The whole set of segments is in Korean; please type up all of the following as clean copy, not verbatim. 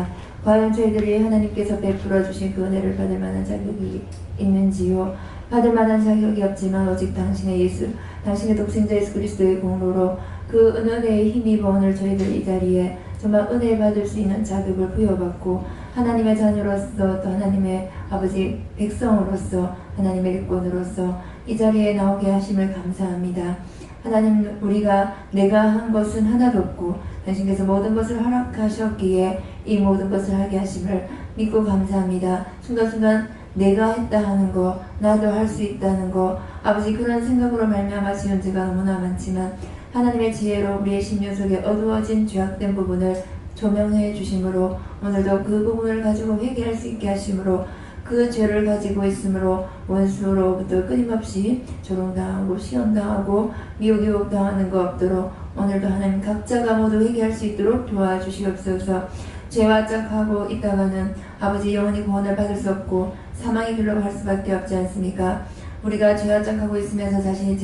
있습니다. 과연 저희들이 하나님께서 베풀어 주신 그 은혜를 받을 만한 자격이 있는지요? 받을 만한 자격이 없지만 오직 당신의 독생자 예수 그리스도의 공로로 그 은혜에 힘입어 오늘 저희들 이 자리에 정말 은혜 받을 수 있는 자격을 부여받고 하나님의 자녀로서 또 하나님의 아버지 백성으로서 하나님의 일꾼으로서 이 자리에 나오게 하심을 감사합니다. 하나님, 우리가 내가 한 것은 하나도 없고 당신께서 모든 것을 허락하셨기에 이 모든 것을 하게 하심을 믿고 감사합니다. 순간순간 내가 했다 하는 거, 나도 할 수 있다는 거, 아버지 그런 생각으로 말미암아 지은 죄가 너무나 많지만 하나님의 지혜로 우리의 심령 속에 어두워진 죄악된 부분을 조명해 주심으로 오늘도 그 부분을 가지고 회개할 수 있게 하심으로 그 죄를 가지고 있으므로 원수로부터 끊임없이 조롱당하고 시험당하고 미혹당하는 것 없도록 오늘도 하나님 각자가 모두 회개할 수 있도록 도와주시옵소서. 죄와 짝하고 있다가는 아버지 영원히 구원을 받을 수 없고 사망의 길로 갈 수밖에 없지 않습니까? 우리가 죄와 짝하고 있으면서 자신이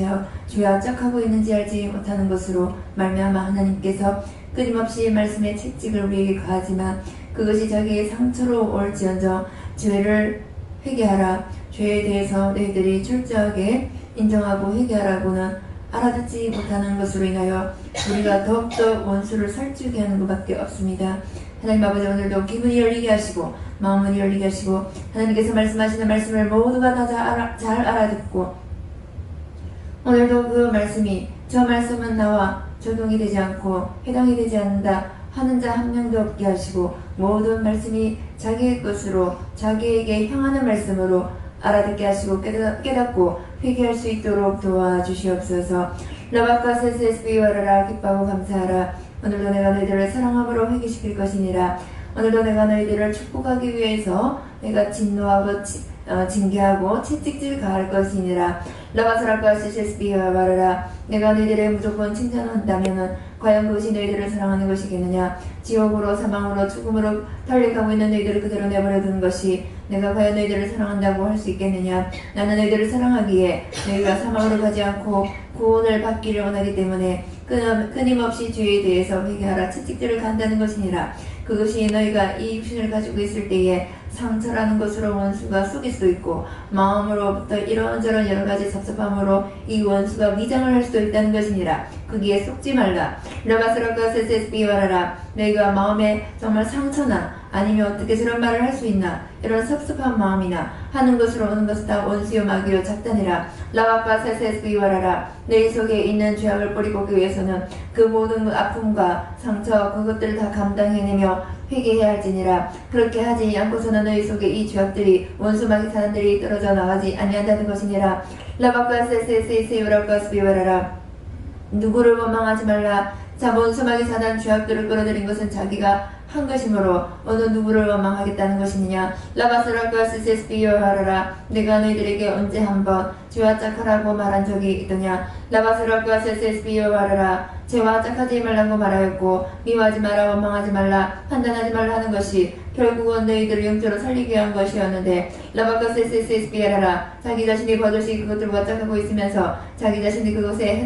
죄와 짝하고 있는지 알지 못하는 것으로 말미암아 하나님께서 끊임없이 말씀의 채찍을 우리에게 가하지만 그것이 자기의 상처로 올지언정 죄를 회개하라. 죄에 대해서 너희들이 철저하게 인정하고 회개하라고는 알아듣지 못하는 것으로 인하여 우리가 더욱더 원수를 살찌게 하는 것밖에 없습니다. 하나님 아버지, 오늘도 기분이 열리게 하시고 마음을 열리게 하시고 하나님께서 말씀하시는 말씀을 모두가 다 잘 알아듣고 오늘도 그 말씀이 저 말씀은 나와 적용이 되지 않고 해당이 되지 않는다 하는 자 한 명도 없게 하시고 모든 말씀이 자기의 것으로 자기에게 향하는 말씀으로 알아듣게 하시고 깨닫고 회개할 수 있도록 도와주시옵소서. 라바카 세세스비와라라 기뻐하고 감사하라. 오늘도 내가 너희들을 사랑함으로 회개시킬 것이니라. 오늘도 내가 너희들을 축복하기 위해서 내가 진노하고 징계하고 채찍질 가할 것이니라. 라바사라카 세세스비와 말하라. 내가 너희들을 무조건 칭찬한다면 과연 그것이 너희들을 사랑하는 것이겠느냐. 지옥으로 사망으로 죽음으로 달려가고 있는 너희들을 그대로 내버려 두는 것이 내가 과연 너희들을 사랑한다고 할 수 있겠느냐. 나는 너희들을 사랑하기에 너희가 사망으로 가지 않고 구원을 받기를 원하기 때문에 끊임없이 죄에 대해서 회개하라. 채찍질을 간다는 것이니라. 그것이 너희가 이 육신을 가지고 있을 때에 상처라는 것으로 원수가 속일 수도 있고 마음으로부터 이런저런 여러가지 섭섭함으로 이 원수가 위장을 할 수도 있다는 것이니라. 거기에 속지 말라. 라바스라카 세세스비와라라. 너희가 마음에 정말 상처나 아니면 어떻게 저런 말을 할 수 있나 이런 섭섭한 마음이나 하는 것으로 오는 것은 다 원수요 마귀요 작단이라. 라바카 세세스비와라라. 너희 속에 있는 죄악을 뿌리보기 위해서는 그 모든 아픔과 상처 그것들을 다 감당해내며 회개해야 할지니라. 그렇게 하지 않고서는 너희 속에 이 죄악들이 원수 마귀 사람들이 떨어져 나가지 아니한다는 것이니라. 라바카 세세스비와라카 스비와라라. 누구를 원망하지 말라. 자, 원수 마귀 사단 죄악들을 끌어들인 것은 자기가 한 것이므로 어느 누구를 원망하겠다는 것이느냐. 라바스라카 세세스비오하라라. 내가 너희들에게 언제 한번 죄와 짝하라고 말한 적이 있더냐. 라바스라카 세세스비오하라라. 죄와 짝하지 말라고 말하였고 미워하지 마라, 원망하지 말라, 판단하지 말라 하는 것이 결국은 너희들을 영적으로 살리기 위한 것이었는데 라바카 세세스비오하라라. 자기 자신이 버젓이 그것들과 짝하고 있으면서 자기 자신이 그것에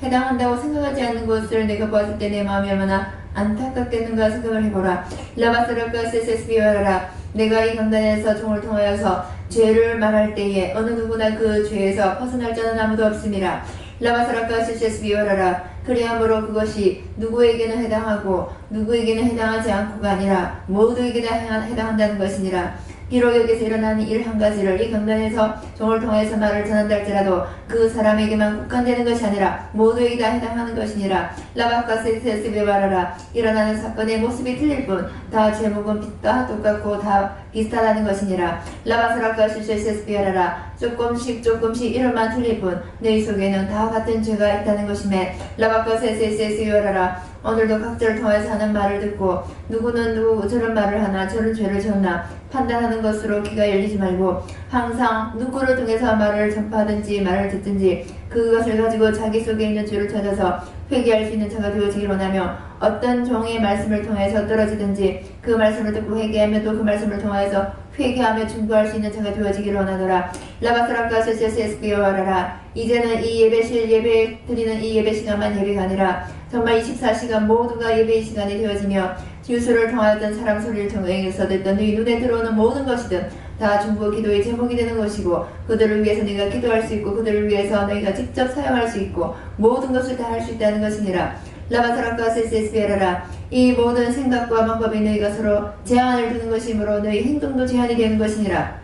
해당한다고 생각하지 않는 것을 내가 보았을 때 내 마음이 얼마나 안타깝겠는가 생각을 해보라. 라바스라카 세세스비와라라. 내가 이 강단에서 종을 통하여서 죄를 말할 때에 어느 누구나 그 죄에서 벗어날 자는 아무도 없음이라. 라바스라카 세세스비와라라. 그리함으로 그것이 누구에게는 해당하고 누구에게는 해당하지 않고가 아니라 모두에게 다 해당한다는 것이니라. 비록 여기서 일어나는 일 한 가지를 이 강단에서 종을 통해서 말을 전한다 할지라도 그 사람에게만 국한되는 것이 아니라 모두에게 다 해당하는 것이니라. 라바카 세세스비와라라. 일어나는 사건의 모습이 틀릴 뿐 다 제목은 다 똑같고 다 비슷하다는 것이니라. 라바스라카 세세스비와라라. 조금씩 이름만 틀릴 뿐 너희 속에는 다 같은 죄가 있다는 것이며 라바카 세세스비와라라. 오늘도 각자를 통해서 하는 말을 듣고 누구는 누구 저런 말을 하나 저런 죄를 졌나 판단하는 것으로 귀가 열리지 말고 항상 누구를 통해서 말을 전파하든지 말을 듣든지 그것을 가지고 자기 속에 있는 죄를 찾아서 회개할 수 있는 자가 되어지길 원하며 어떤 종의 말씀을 통해서 떨어지든지 그 말씀을 듣고 회개하며 또 그 말씀을 통해서 회개하며 중보할 수 있는 자가 되어지기를 원하노라. 라바스라카 세세스비오하라라. 이제는 이 예배 드리는 이 예배 시간만 예배가 아니라 정말 24시간 모두가 예배의 시간이 되어지며 주소를 통하였던 사람 소리를 통해서 듣던 너희 눈에 들어오는 모든 것이든 다 중보 기도의 제목이 되는 것이고 그들을 위해서 네가 기도할 수 있고 그들을 위해서 너희가 직접 사용할 수 있고 모든 것을 다 할 수 있다는 것이니라. 라바사랑과 세세스베라라. 이 모든 생각과 방법이 너희가 서로 제한을 두는 것이므로 너희 행동도 제한이 되는 것이니라.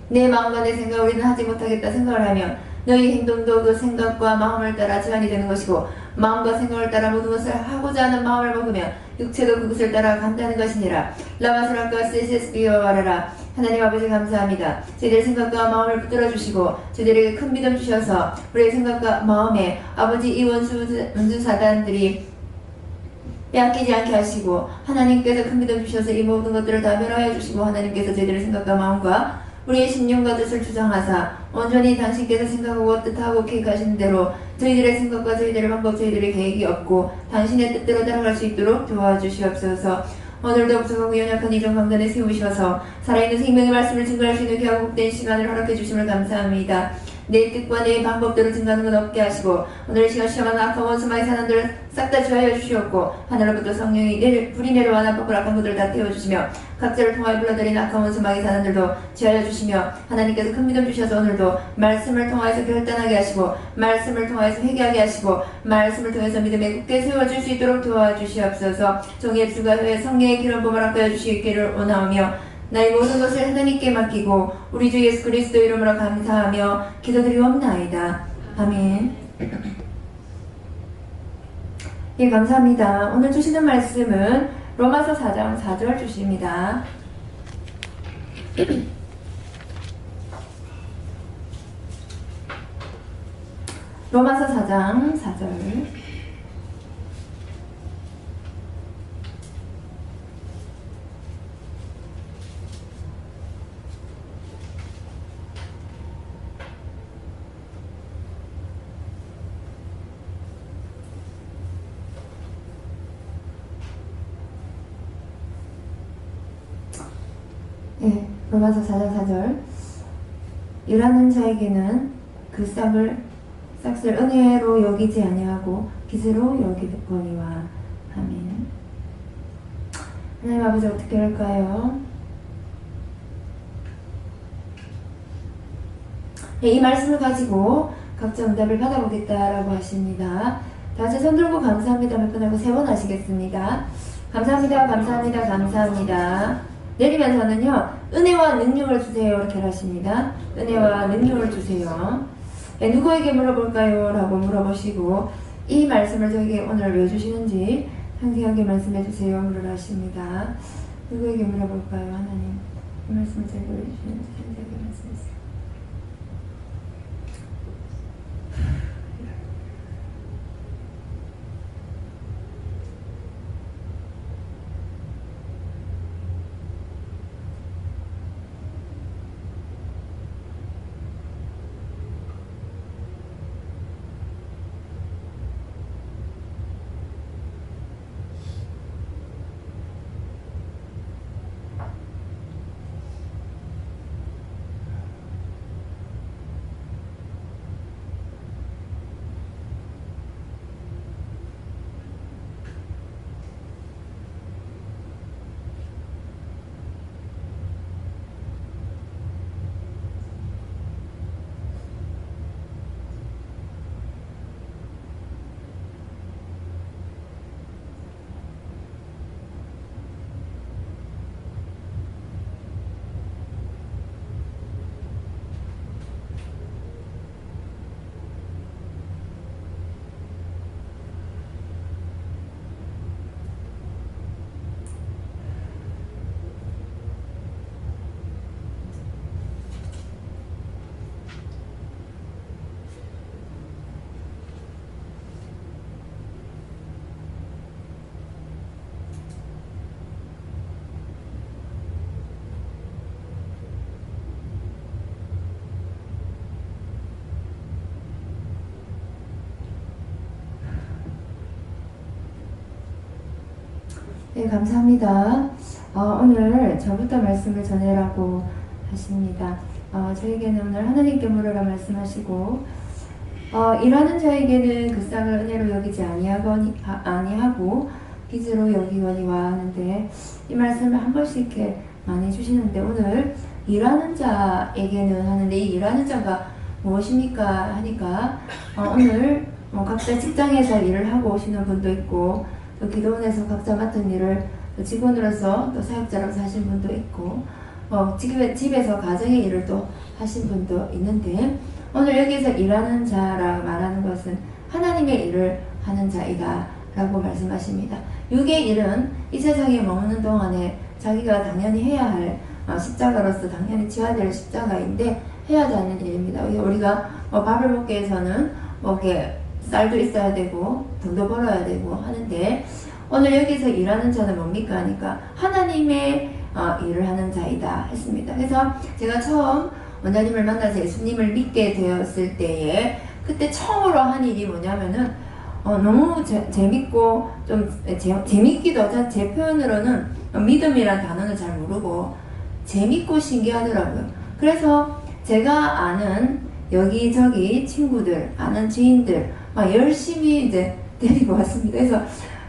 내 마음과 내 생각 우리는 하지 못하겠다 생각을 하면 너희 행동도 그 생각과 마음을 따라 제한이 되는 것이고 마음과 생각을 따라 모든 것을 하고자 하는 마음을 먹으면 육체도 그것을 따라 간다는 것이니라. 라마스라카 세세스비어와라라. 하나님 아버지 감사합니다. 저희들의 생각과 마음을 붙들어 주시고 저희들에게 큰 믿음 주셔서 우리의 생각과 마음에 아버지 이 원수 사단들이 빼앗기지 않게 하시고 하나님께서 큰 믿음 주셔서 이 모든 것들을 다 멸하여 주시고 하나님께서 저희들의 생각과 마음과 우리의 신념과 뜻을 주장하사 온전히 당신께서 생각하고 뜻하고 계획하시는 대로 저희들의 생각과 저희들의 방법 저희들의 계획이 없고 당신의 뜻대로 따라갈 수 있도록 도와주시옵소서. 오늘도 부족하고 연약한 이전 강단에 세우셔서 살아있는 생명의 말씀을 증거할 수 있는 귀하고 복된 시간을 허락해 주심을 감사합니다. 내 뜻과 내 방법대로 증거하는 건 없게 하시고 오늘 시간 시험하는 악한 원수마의 사람들을 싹 다 주하여 주시옵고 하늘로부터 성령이 불이 내려와 나쁘고 악한 것들을 다 태워주시며 각자를 통하여 불러들인 악한 원수마의 사람들도 주하여 주시며 하나님께서 큰 믿음 주셔서 오늘도 말씀을 통하여서 결단하게 하시고 말씀을 통하여서 회개하게 하시고 말씀을 통해서 믿음에 굳게 세워줄 수 있도록 도와주시옵소서. 종의 입술과 혀에 성령의 기름 부음을 아껴 주시기를 원하오며 나의 모든 것을 하나님께 맡기고 우리 주 예수 그리스도 이름으로 감사하며 기도드리옵나이다. 아멘. 예, 감사합니다. 오늘 주시는 말씀은 로마서 4장 4절 주십니다. 로마서 4장 4절. 네, 로마서 4장 4절. 일하는 자에게는 그 싹을 은혜로 여기지 아니하고 빚으로 여기거니와. 아멘. 하나님 아버지 어떻게 할까요? 네, 이 말씀을 가지고 각자 응답을 받아보겠다라고 하십니다. 다시 손 들고 감사합니다 몇 번 하고 3번 하시겠습니다. 감사합니다, 감사합니다, 감사합니다. 내리면서는요, 은혜와 능력을 주세요 이렇게 하십니다. 은혜와 능력을 주세요. 네, 누구에게 물어볼까요? 라고 물어보시고 이 말씀을 저에게 오늘 왜 주시는지 상세하게 말씀해 주세요 를 하십니다. 누구에게 물어볼까요? 하나님 이 말씀을 저에게 왜 주시는지 상세하게 말씀해 주세요. 네, 감사합니다. 오늘 저부터 말씀을 전해라고 하십니다. 저에게는 오늘 하나님께 물으라 말씀하시고 일하는 자에게는 그 쌍을 은혜로 여기지 아니하고 빚으로 여기거니와 하는데 이 말씀을 한 번씩 이렇게 많이 주시는데 오늘 일하는 자에게는 하는데 이 일하는 자가 무엇입니까 하니까 오늘 각자 직장에서 일을 하고 오시는 분도 있고 또 기도원에서 각자 맡은 일을 또 직원으로서 또 사역자로서 하신 분도 있고 집에서 가정의 일을 또 하신 분도 있는데 오늘 여기서 일하는 자라 말하는 것은 하나님의 일을 하는 자이다 라고 말씀하십니다. 육의 일은 이 세상에 머무는 동안에 자기가 당연히 해야 할 십자가로서 당연히 지어야 될 십자가인데 해야 하는 일입니다. 우리가 밥을 먹기 위해서는 이렇게 쌀도 있어야 되고 돈도 벌어야 되고 하는데 오늘 여기서 일하는 자는 뭡니까 하니까 하나님의 일을 하는 자이다 했습니다. 그래서 제가 처음 원장님을 만나서 예수님을 믿게 되었을 때에 그때 처음으로 한 일이 뭐냐면은 너무 재밌고 좀 재밌기도 제 표현으로는 믿음이란 단어는 잘 모르고 재밌고 신기하더라고요. 그래서 제가 아는 여기저기 친구들, 아는 지인들 막 열심히 이제 데리고 왔습니다. 그래서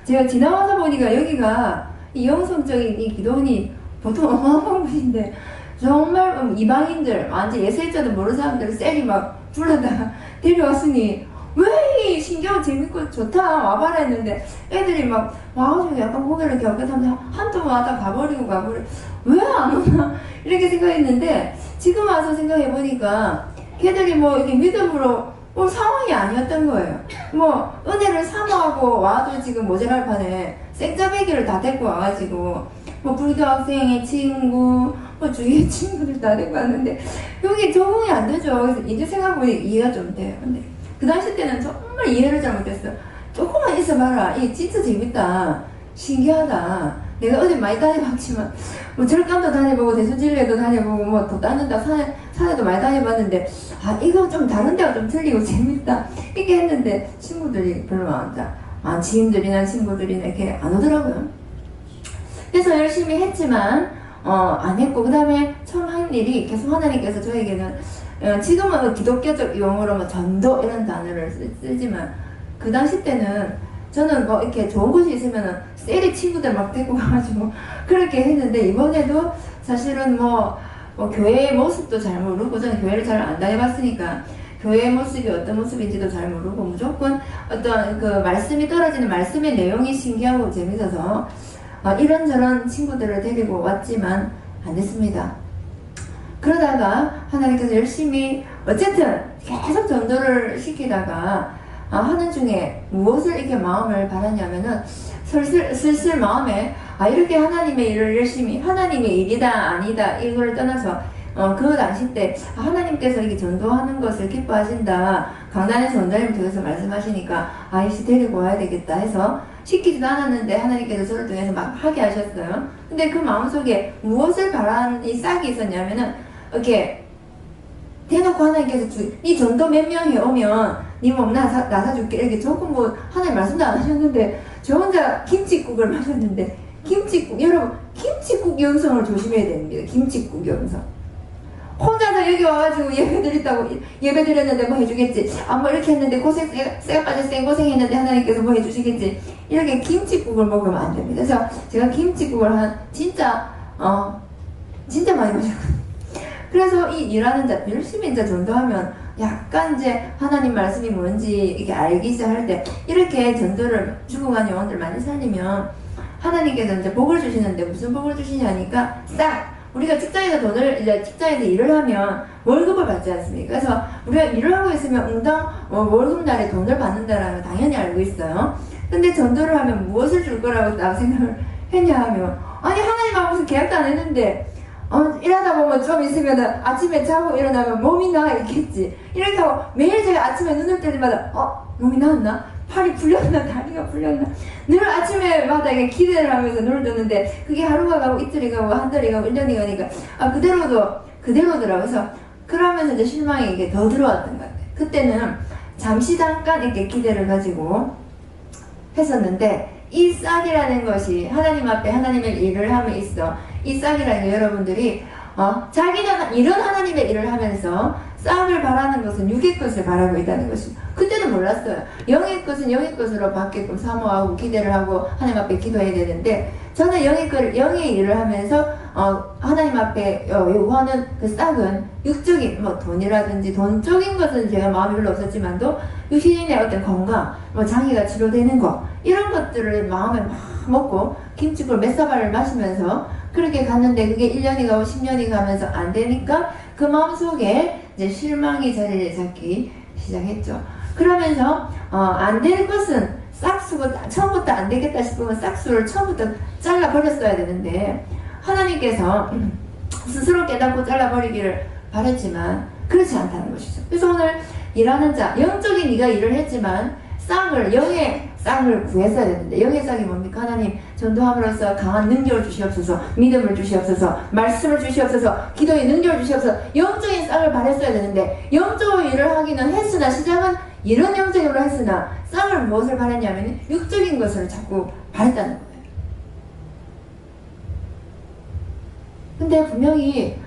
제가 지나와서 보니까 여기가 이 영성적인 이 기도원이 보통 어마어마한 곳인데 정말 이방인들, 완전 예수일자도 모르는 사람들 셀이 막 불러다가 데려왔으니 왜 신기하고 재밌고 좋다 와봐라 했는데 애들이 막 와가지고 약간 고개를 갸웃갸웃하면서 한두 번 왔다 가버리고 왜 안 오나 이렇게 생각했는데 지금 와서 생각해보니까 걔들이 이렇게 믿음으로 올 상황이 아니었던 거예요. 은혜를 사모하고 와도 지금 모자랄 판에 생짜배기를 다 데리고 와가지고 불교 학생의 친구 주위의 친구들 다 데리고 왔는데 여기 적응이 안 되죠. 그래서 이제 생각해보니 이해가 좀 돼요. 근데 그 당시 때는 정말 이해를 잘못했어요. 조금만 있어봐라. 이게 진짜 재밌다. 신기하다. 내가 어디 많이 다녀봤지만 절감도 다녀보고 대수진례도 다녀보고 더 다른 데 산에도 많이 다녀봤는데 이거 좀 다른 데가 좀 틀리고 재밌다 이렇게 했는데 친구들이 별로 지인들이나 친구들이나 이렇게 안 오더라고요. 그래서 열심히 했지만 안 했고 그 다음에 처음 한 일이 계속 하나님께서 저에게는 지금은 기독교적 용어로 전도 이런 단어를 쓰지만 그 당시 때는 저는 이렇게 좋은 곳이 있으면은 셀이 친구들 막 데리고 가가지고 그렇게 했는데 이번에도 사실은 교회의 모습도 잘 모르고 저는 교회를 잘 안 다녀봤으니까 교회의 모습이 어떤 모습인지도 잘 모르고 무조건 어떤 그 말씀이 떨어지는 말씀의 내용이 신기하고 재밌어서 이런저런 친구들을 데리고 왔지만 안 됐습니다. 그러다가 하나님께서 열심히 어쨌든 계속 전도를 시키다가 하는 중에 무엇을 이렇게 마음을 바랐냐면은 슬슬 마음에 이렇게 하나님의 일을 열심히 하나님의 일이다 아니다 이걸 떠나서 그 당시 때 하나님께서 이렇게 전도하는 것을 기뻐하신다 강단에서 원장님 통해서 말씀하시니까 이씨 데리고 와야 되겠다 해서 시키지도 않았는데 하나님께서 저를 통해서 막 하게 하셨어요. 근데 그 마음속에 무엇을 바란 이 싹이 있었냐면은 이렇게 대놓고 하나님께서 이 전도 몇 명 해오면 니 몸 나 사줄게 이렇게 조금 하나님 말씀도 안 하셨는데 저 혼자 김칫국을 마셨는데 김칫국 여러분 김칫국 영성을 조심해야 됩니다. 김칫국 영성 혼자서 여기 와가지고 예배 드렸는데 해주겠지 이렇게 했는데 쎄까지 생고생했는데 하나님께서 해주시겠지 이렇게 김칫국을 먹으면 안 됩니다. 그래서 제가 김칫국을 진짜 많이 마셨거든요. 그래서 이 일하는 자, 열심히 이제 전도하면 약간 이제 하나님 말씀이 뭔지 이렇게 알기 시작할 때 이렇게 전도를 죽어간 영혼들 많이 살리면 하나님께서 이제 복을 주시는데 무슨 복을 주시냐니까 우리가 직장에서 일을 하면 월급을 받지 않습니까? 그래서 우리가 일을 하고 있으면 응당 월급날에 돈을 받는다라는 걸 당연히 알고 있어요. 근데 전도를 하면 무엇을 줄 거라고 생각을 했냐 하면 하나님하고 무슨 계약도 안 했는데 일하다 보면 좀 있으면 아침에 자고 일어나면 몸이 나있겠지 이렇게 하고 매일 제가 아침에 눈을 뜰 때마다 몸이 나았나? 팔이 풀렸나? 다리가 풀렸나? 늘 아침에마다 기대를 하면서 눈을 뜨는데 그게 하루가 가고 이틀이 가고 한 달이 가고 1년이 가니까 그대로더라고요. 그래서 그러면서 이제 실망이 이게 더 들어왔던 것 같아요. 그때는 잠깐 이렇게 기대를 가지고 했었는데 이 싹이라는 것이 하나님 앞에 하나님의 일을 함에 있어 이 싹이라는 게 여러분들이 자기는 이런 하나님의 일을 하면서 싹을 바라는 것은 육의 것을 바라고 있다는 것입니다. 그때는 몰랐어요. 영의 것은 영의 것으로 받게끔 사모하고 기대를 하고 하나님 앞에 기도해야 되는데, 저는 영의 일을 하면서 하나님 앞에 요구하는 그 싹은 육적인 돈이라든지 돈적인 것은 제가 마음이 별로 없었지만도 육신의 어떤 건강, 장애가 치료되는 거, 이런 것들을 마음에 막 먹고 김치국 몇 사발을 마시면서 그렇게 갔는데, 그게 1년이 가고 10년이 가면서 안 되니까 그 마음속에 이제 실망이 자리를 잡기 시작했죠. 그러면서 안 될 것은 싹수고, 처음부터 안 되겠다 싶으면 싹수를 처음부터 잘라버렸어야 되는데, 하나님께서 스스로 깨닫고 잘라버리기를 바랬지만 그렇지 않다는 것이죠. 그래서 오늘 일하는 자, 영적인 네가 일을 했지만 영의 싹을 구했어야 되는데, 영의 싹이 뭡니까? 하나님, 전도함으로써 강한 능력을 주시옵소서, 믿음을 주시옵소서, 말씀을 주시옵소서, 기도의 능력을 주시옵소서, 영적인 싹을 바랬어야 되는데, 영적인 일을 하기는 했으나, 시작은 이런 영적인 일을 했으나 싹을 무엇을 바랬냐면 육적인 것을 자꾸 바랬다는 거예요. 근데 분명히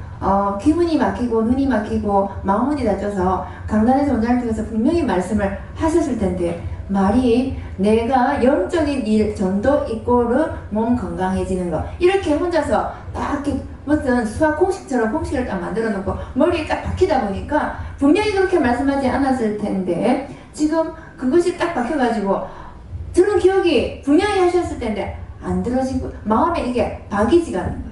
기분이 막히고 눈이 막히고 마음이 다쳐서 강단에서 원장을 통해서 분명히 말씀을 하셨을 텐데, 말이 내가 영적인 일, 전도 이꼬르 몸 건강해지는 거, 이렇게 혼자서 딱 이렇게 무슨 수학 공식처럼 공식을 딱 만들어 놓고 머리에 딱 박히다 보니까 분명히 그렇게 말씀하지 않았을 텐데, 지금 그것이 딱 박혀가지고 들은 기억이 분명히 하셨을 텐데 안 들어지고 마음에 이게 박이지가 않는 거예요.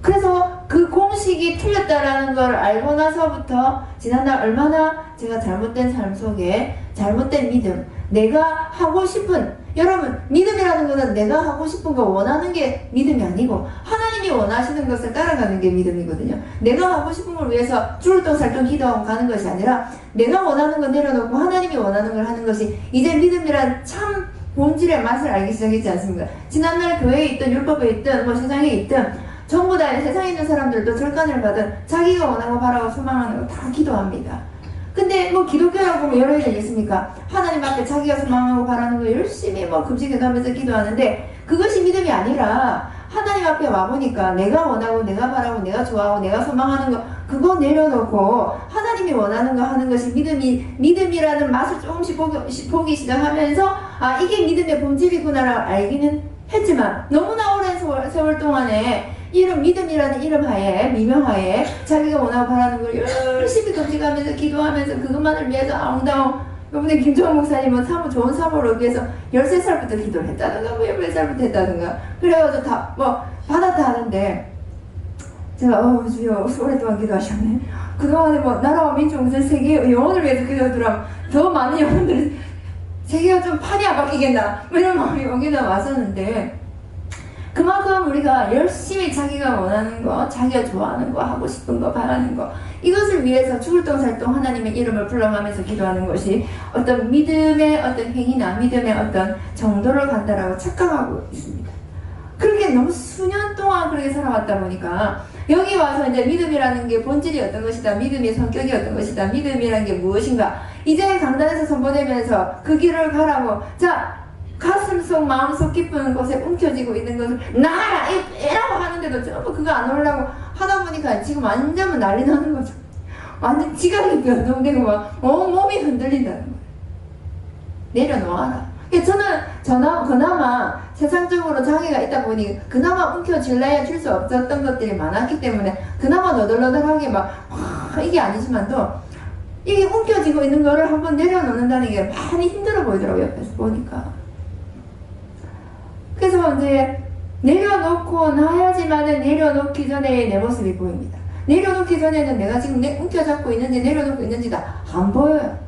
그래서 그 공식이 틀렸다라는 걸 알고 나서부터 지난날 얼마나 제가 잘못된 삶 속에 잘못된 믿음, 내가 하고 싶은, 여러분 믿음이라는 것은 내가 하고 싶은 거 원하는 게 믿음이 아니고 하나님이 원하시는 것을 따라가는 게 믿음이거든요. 내가 하고 싶은 걸 위해서 주울동살동 기도하고 가는 것이 아니라 내가 원하는 건 내려놓고 하나님이 원하는 걸 하는 것이 이제 믿음이란 참 본질의 맛을 알기 시작했지 않습니까? 지난날 교회에 있든 율법에 있든 세상에 있든 전부 다 세상에 있는 사람들도 절간을 받은 자기가 원하고 바라고 소망하는 거 다 기도합니다. 근데 기독교라고 여러 일이 있습니까? 하나님 앞에 자기가 소망하고 바라는 거 열심히 금식해가면서 기도하는데, 그것이 믿음이 아니라 하나님 앞에 와보니까 내가 원하고 내가 바라고 내가 좋아하고 내가 소망하는 거 그거 내려놓고 하나님이 원하는 거 하는 것이 믿음이라는 맛을 조금씩 보기 시작하면서 이게 믿음의 본질이구나라고 알기는 했지만, 너무나 오랜 세월 동안에 이런 믿음이라는 이름 하에, 미명하에 자기가 원하고 바라는 걸 열심히 금식하면서 기도하면서 그것만을 위해서 아웅다웅, 여러분의 김정은 목사님은 좋은 사모를 위해서 13살부터 기도를 했다든가 14살부터 했다든가 그래가지고 다 받았다 하는데, 제가 주여 오랫동안 기도하셨네. 그동안에 나라와 민족 무슨 세계 영혼을 위해서 기도하더라면 더 많은 영혼들이 세계가 좀 판이 안 바뀌겠나 이런 마음이 여기다 왔었는데, 그만큼 우리가 열심히 자기가 원하는 거, 자기가 좋아하는 거, 하고 싶은 거, 바라는 거, 이것을 위해서 죽을똥살똥 하나님의 이름을 불러가면서 기도하는 것이 어떤 믿음의 어떤 행위나 믿음의 어떤 정도를 간다라고 착각하고 있습니다. 그렇게 너무 수년 동안 그렇게 살아왔다 보니까 여기 와서 이제 믿음이라는 게 본질이 어떤 것이다, 믿음의 성격이 어떤 것이다, 믿음이라는 게 무엇인가, 이제 강단에서 선포되면서 그 길을 가라고, 자, 가슴속 마음속 깊은 곳에 움켜쥐고 있는 것을 나가라 이라고 하는데도 전부 그거 안 하려고 하다 보니까 지금 완전 난리 나는 거죠. 완전 지각이 변동되고 몸이 흔들린다는 거예요. 내려놓아라. 저는 그나마 세상적으로 장애가 있다 보니 그나마 움켜쥘래야 줄 수 없었던 것들이 많았기 때문에 그나마 너덜너덜하게 이게 아니지만도 이게 움켜쥐고 있는 거를 한번 내려놓는다는 게 많이 힘들어 보이더라고요. 옆에서 보니까. 그래서 이제 내려놓고 나야지만은 내려놓기 전에 내 모습이 보입니다. 내려놓기 전에는 내가 지금 움켜잡고 있는지 내려놓고 있는지가 안 보여요.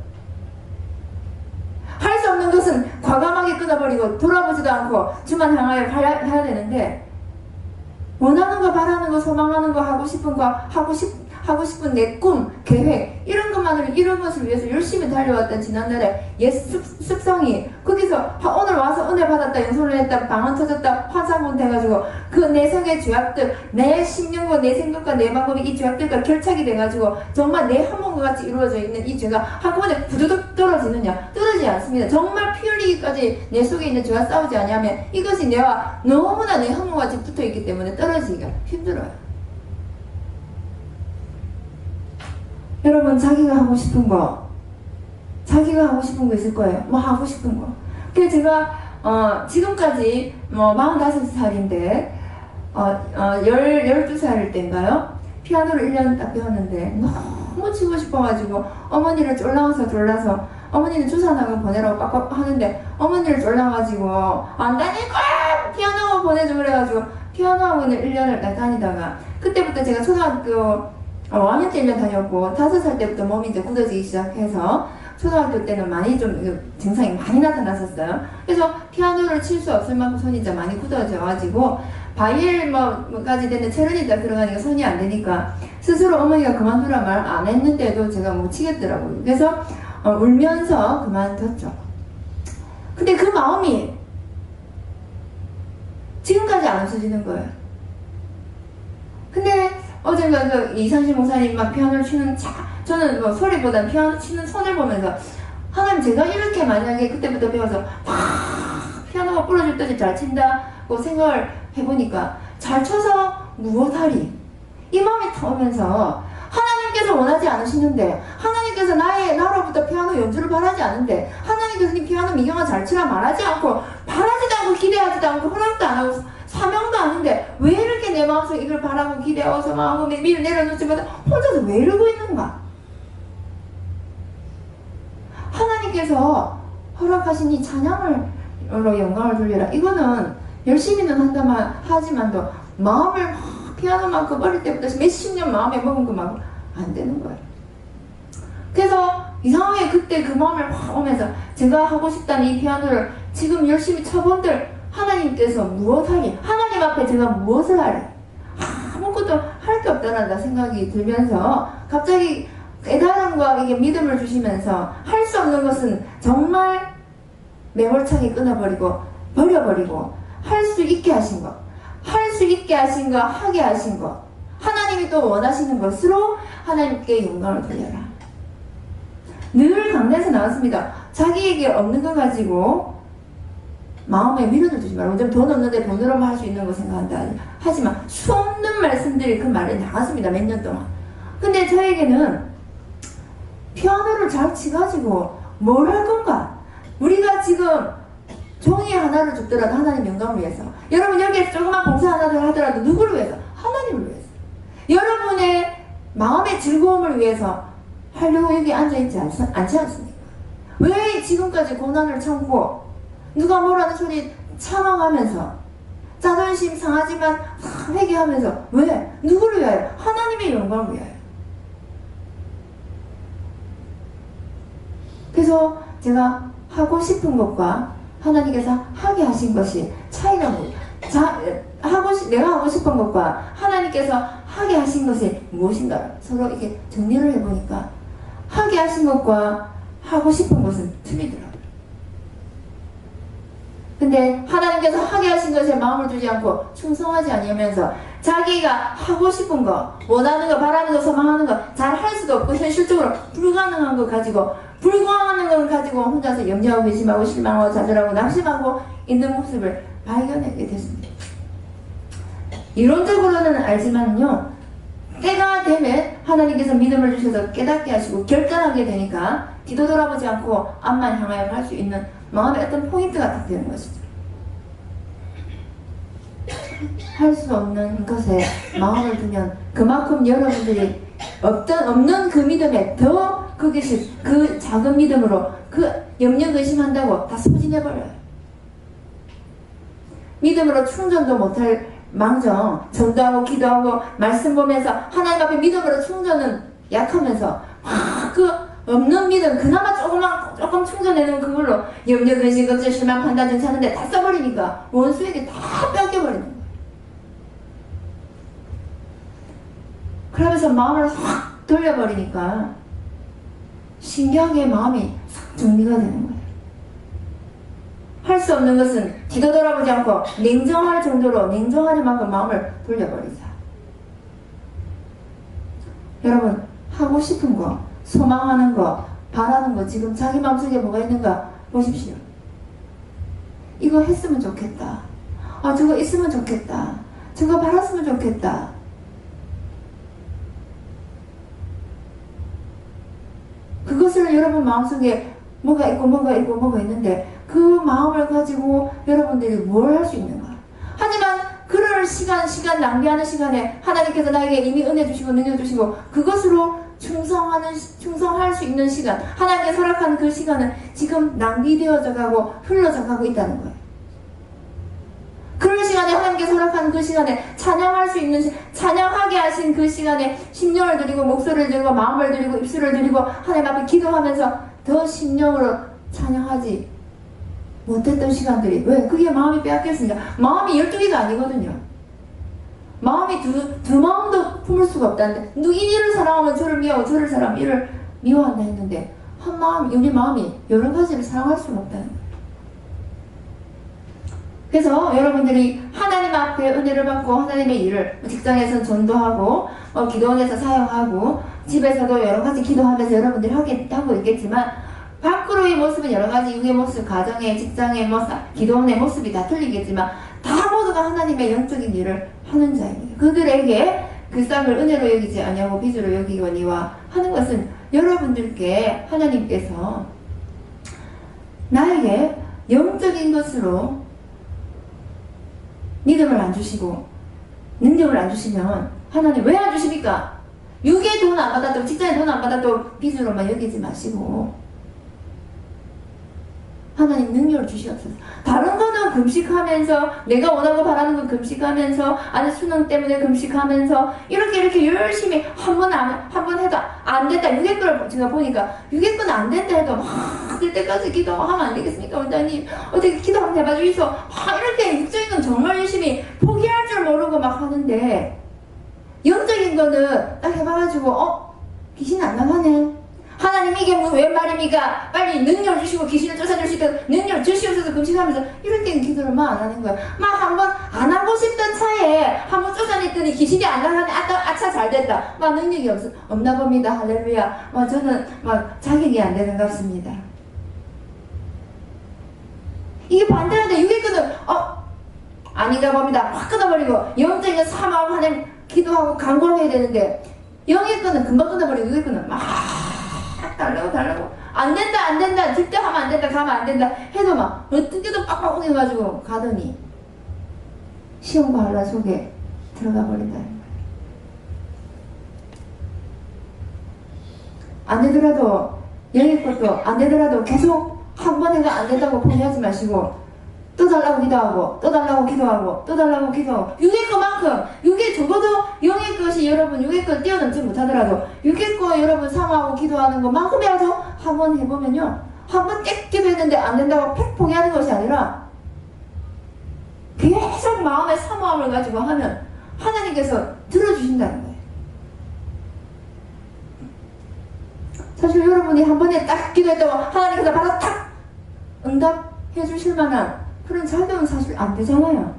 할 수 없는 것은 과감하게 끊어버리고 돌아보지도 않고 주만 향하여 해야 되는데, 원하는 거, 바라는 거, 소망하는 거, 하고 싶은 거, 하고 싶은 내 꿈, 계획 이런 것만을 이룬 것을 위해서 열심히 달려왔던 지난날의 옛 습성이 거기서 오늘 와서 은혜 받았다, 영성을 했다, 방언 터졌다, 환상문 돼가지고 그 내성의 죄악들, 내 심령과 내 생각과 내 마음이 이 죄악들과 결착이 돼가지고 정말 내 한몸과 같이 이루어져 있는 이 죄가 한꺼번에 부두둑 떨어지느냐? 떨어지지 않습니다. 정말 피 흘리기까지 내 속에 있는 죄와 싸우지 않으면 이것이 내와 너무나 내 한몸과 같이 붙어있기 때문에 떨어지기가 힘들어요. 여러분, 자기가 하고 싶은 거 있을 거예요. 뭐 하고 싶은 거. 그래서 제가 지금까지 45살인데 12살일 때인가요? 피아노를 1년 딱 배웠는데 너무 치고 싶어가지고 어머니를 졸라서 어머니는 주산학원 보내라고 빡빡 하는데 어머니를 졸라가지고 안 다닐 거야! 피아노 보내줘 그래가지고 피아노 학원을 1년을 딱 다니다가 그때부터 제가 초등학교 5학년 때 1년 다녔고 5살 때부터 몸이 이제 굳어지기 시작해서 초등학교 때는 많이 좀 증상이 많이 나타났었어요. 그래서 피아노를 칠 수 없을 만큼 손이 이제 많이 굳어져가지고 바이엘까지 되는 체르니 딱 들어가니까 손이 안 되니까 스스로 어머니가 그만두라 말 안 했는데도 제가 못 치겠더라고요. 그래서 울면서 그만뒀죠. 근데 그 마음이 지금까지 안 없어지는 거예요. 근데 어젠가 그 이상실 목사님 막 피아노를 치는 저는 뭐 소리보단 피아노 치는 손을 보면서 하나님, 제가 이렇게 만약에 그때부터 배워서 피아노가 부러질 듯이 잘 친다고 생각을 해보니까 잘 쳐서 무엇하리? 이 마음이 터오면서 하나님께서 원하지 않으시는데, 하나님께서 나로부터 피아노 연주를 바라지 않는데, 하나님께서 네 피아노 미경아 잘 치라 말하지 않고, 바라지도 않고 기대하지도 않고 허락도 안 하고 사명도 아닌데 왜 이렇게 내 마음속에 이걸 바라고 기대어서 마음을 밀어 내려놓지 못해 혼자서 왜 이러고 있는가? 하나님께서 허락하신 이 찬양으로 영광을 돌려라. 이거는 열심히는 하지만도 마음을 피아노만큼 어릴 때부터 몇십 년 마음에 먹은 거 막 안 되는 거예요. 그래서 이상하게 그때 그 마음을 확 오면서 제가 하고 싶다는 이 피아노를 지금 열심히 쳐본들 하나님께서 무엇하리? 하나님 앞에 제가 무엇을 하리? 아무것도 할 게 없다는 생각이 들면서 갑자기 깨달음과 이게 믿음을 주시면서 할 수 없는 것은 정말 매몰차게 끊어버리고 버려버리고 할 수 있게 하신 것, 할 수 있게 하신 것, 하게 하신 것, 하나님이 또 원하시는 것으로 하나님께 영광을 돌려라. 늘 강단에서 나왔습니다. 자기에게 없는 거 가지고 마음에 미련을 두지 말고, 요즘 돈 없는데 돈으로만 할 수 있는 거 생각한다. 하지만 수없는 말씀들이 그 말이 나갔습니다. 몇 년 동안. 근데 저에게는 피아노를 잘 치가지고 뭘 할 건가? 우리가 지금 종이 하나를 줬더라도 하나님 영광을 위해서, 여러분 여기에 조그만 봉사 하나를 하더라도 누구를 위해서? 하나님을 위해서. 여러분의 마음의 즐거움을 위해서 하려고 여기 앉아있지 않지 않습니까? 왜 지금까지 고난을 참고 누가 뭐라는 소리 참아가면서 자존심 상하지만 회개하면서 왜? 누구를 위하여? 하나님의 영광을 위하여. 그래서 제가 하고 싶은 것과 하나님께서 하게 하신 것이 차이가 내가 하고 싶은 것과 하나님께서 하게 하신 것이 무엇인가 서로 이렇게 정리를 해보니까 하게 하신 것과 하고 싶은 것은 틀리더라고요. 근데 하나님께서 하게 하신 것에 마음을 두지 않고 충성하지 않으면서 자기가 하고 싶은 거, 원하는 거, 바라는 거, 소망하는 거 잘 할 수도 없고 현실적으로 불가능한 거 가지고 혼자서 염려하고 의심하고 실망하고 좌절하고 낙심하고 있는 모습을 발견하게 됐습니다. 이론적으로는 알지만요, 때가 되면 하나님께서 믿음을 주셔서 깨닫게 하시고 결단하게 되니까 뒤도 돌아보지 않고 앞만 향하여 갈 수 있는 마음의 어떤 포인트가 딱 되는 것이죠. 할 수 없는 것에 마음을 두면 그만큼 여러분들이 없는 그 믿음에 더 그 작은 믿음으로 그 염려 의심한다고 다 소진해버려요. 믿음으로 충전도 못할 망정 전도하고 기도하고 말씀 보면서 하나님 앞에 믿음으로 충전은 약하면서 그 없는 믿음 그나마 조금 충전해놓은 그걸로 염려 근심 걱정 실망 판단 괜찮은데 다 써버리니까 원수에게 다 뺏겨버리는 거예요. 그러면서 마음을 확 돌려버리니까 신기하게 마음이 싹 정리가 되는 거예요. 할 수 없는 것은 뒤도 돌아보지 않고 냉정할 정도로 냉정하는 만큼 마음을 돌려버리자. 여러분, 하고 싶은 거, 소망하는 거, 바라는 거, 지금 자기 마음속에 뭐가 있는가 보십시오. 이거 했으면 좋겠다. 아, 저거 있으면 좋겠다. 저거 바랐으면 좋겠다. 그것을 여러분 마음속에 뭐가 있고 뭐가 있고 뭐가 있는데 그 마음을 가지고 여러분들이 뭘 할 수 있는가? 하지만 그럴 시간 낭비하는 시간에 하나님께서 나에게 이미 은혜 주시고 능력 주시고 그것으로 충성할 수 있는 시간, 하나님께 허락한 그 시간은 지금 낭비되어져 가고 흘러져 가고 있다는 거예요. 그럴 시간에 하나님께 허락한 그 시간에 찬양할 수 있는 찬양하게 하신 그 시간에 심령을 드리고 목소리를 드리고 마음을 드리고 입술을 드리고 하나님 앞에 기도하면서 더 심령으로 찬양하지 못했던 시간들이 왜? 그게 마음이 빼앗겼으니까. 마음이 12개가 아니거든요. 마음이 두 마음도 품을 수가 없다는데 이를 사랑하면 저를 미워하고 저를 사랑하면 이를 미워한다 했는데 한 마음, 우리 마음이 여러 가지를 사랑할 수는 없다는 거예요. 그래서 여러분들이 하나님 앞에 은혜를 받고 하나님의 일을 직장에서 전도하고 기도원에서 사역하고 집에서도 여러 가지 기도하면서 여러분들이 하고 있겠지만 밖으로의 모습은 여러 가지 육의 모습, 가정의, 직장의 모습, 기도원의 모습이 다 틀리겠지만 다 모두가 하나님의 영적인 일을 하는 자입니다. 그들에게 그 쌍을 은혜로 여기지 아니하고 빚으로 여기거니와 하는 것은 여러분들께 하나님께서 나에게 영적인 것으로 믿음을 안 주시고 능력을 안 주시면 하나님 왜 안 주십니까? 육의 돈 안 받아도 직장의 돈 안 받아도 빚으로만 여기지 마시고 하나님 능력을 주시옵소서. 다른 거는 금식하면서 내가 원하고 바라는 건 금식하면서 아니 수능 때문에 금식하면서 이렇게 열심히 한 번 해도 안 된다. 육의 걸 제가 보니까 육의 건 안 된다 해도 될 때까지 기도하면 안 되겠습니까? 원장님 어떻게 기도 한번 해봐 주이소. 이렇게 육적인 건 정말 열심히 포기할 줄 모르고 막 하는데 영적인 거는 딱 해봐가지고 귀신 안 나가네. 하나님 이게 웬 말입니까? 빨리 능력 주시고 귀신을 쫓아낼 수 있도록 능력 주시옵소서 금식하면서 이럴 때는 기도를 막 안 하는 거야. 막 한번 안 하고 싶던 차에 한번 쫓아냈더니 귀신이 안 나가네. 아차 잘 됐다. 막 능력이 없나 봅니다. 할렐루야. 저는 막 자격이 안 되는 것 같습니다. 이게 반대하는데 육의 끈은 아니다 봅니다. 확 끊어버리고 영적인 사마음 하나님 기도하고 간구해야 되는데 영의 끈은 금방 끊어버리고 육의 끈은 막 달라고 안 된다 절대 하면 안 된다 가면 안 된다 해도 막 어떻게든 빡빡 해가지고 가더니 시험과 혼란 속에 들어가 버린다는 거예요. 안 되더라도 영의 것도 안 되더라도 계속 한 번 해가 안 된다고 포기하지 마시고 또 달라고 기도하고 또 달라고 기도하고 또 달라고 기도하고 육의 것만큼 육의 적어도 영의 것이 여러분 육의 것 뛰어넘지 못하더라도 육의 거 여러분 사모하고 기도하는 것만큼이라도 한번 해보면요 한번 땡 기도했는데 안 된다고 팩 포기하는 것이 아니라 계속 마음의 사모함을 가지고 하면 하나님께서 들어주신다는 거예요. 사실 여러분이 한 번에 딱 기도했다고 하나님께서 바로 탁 응답해 주실 만한 그런 작용은 사실 안 되잖아요.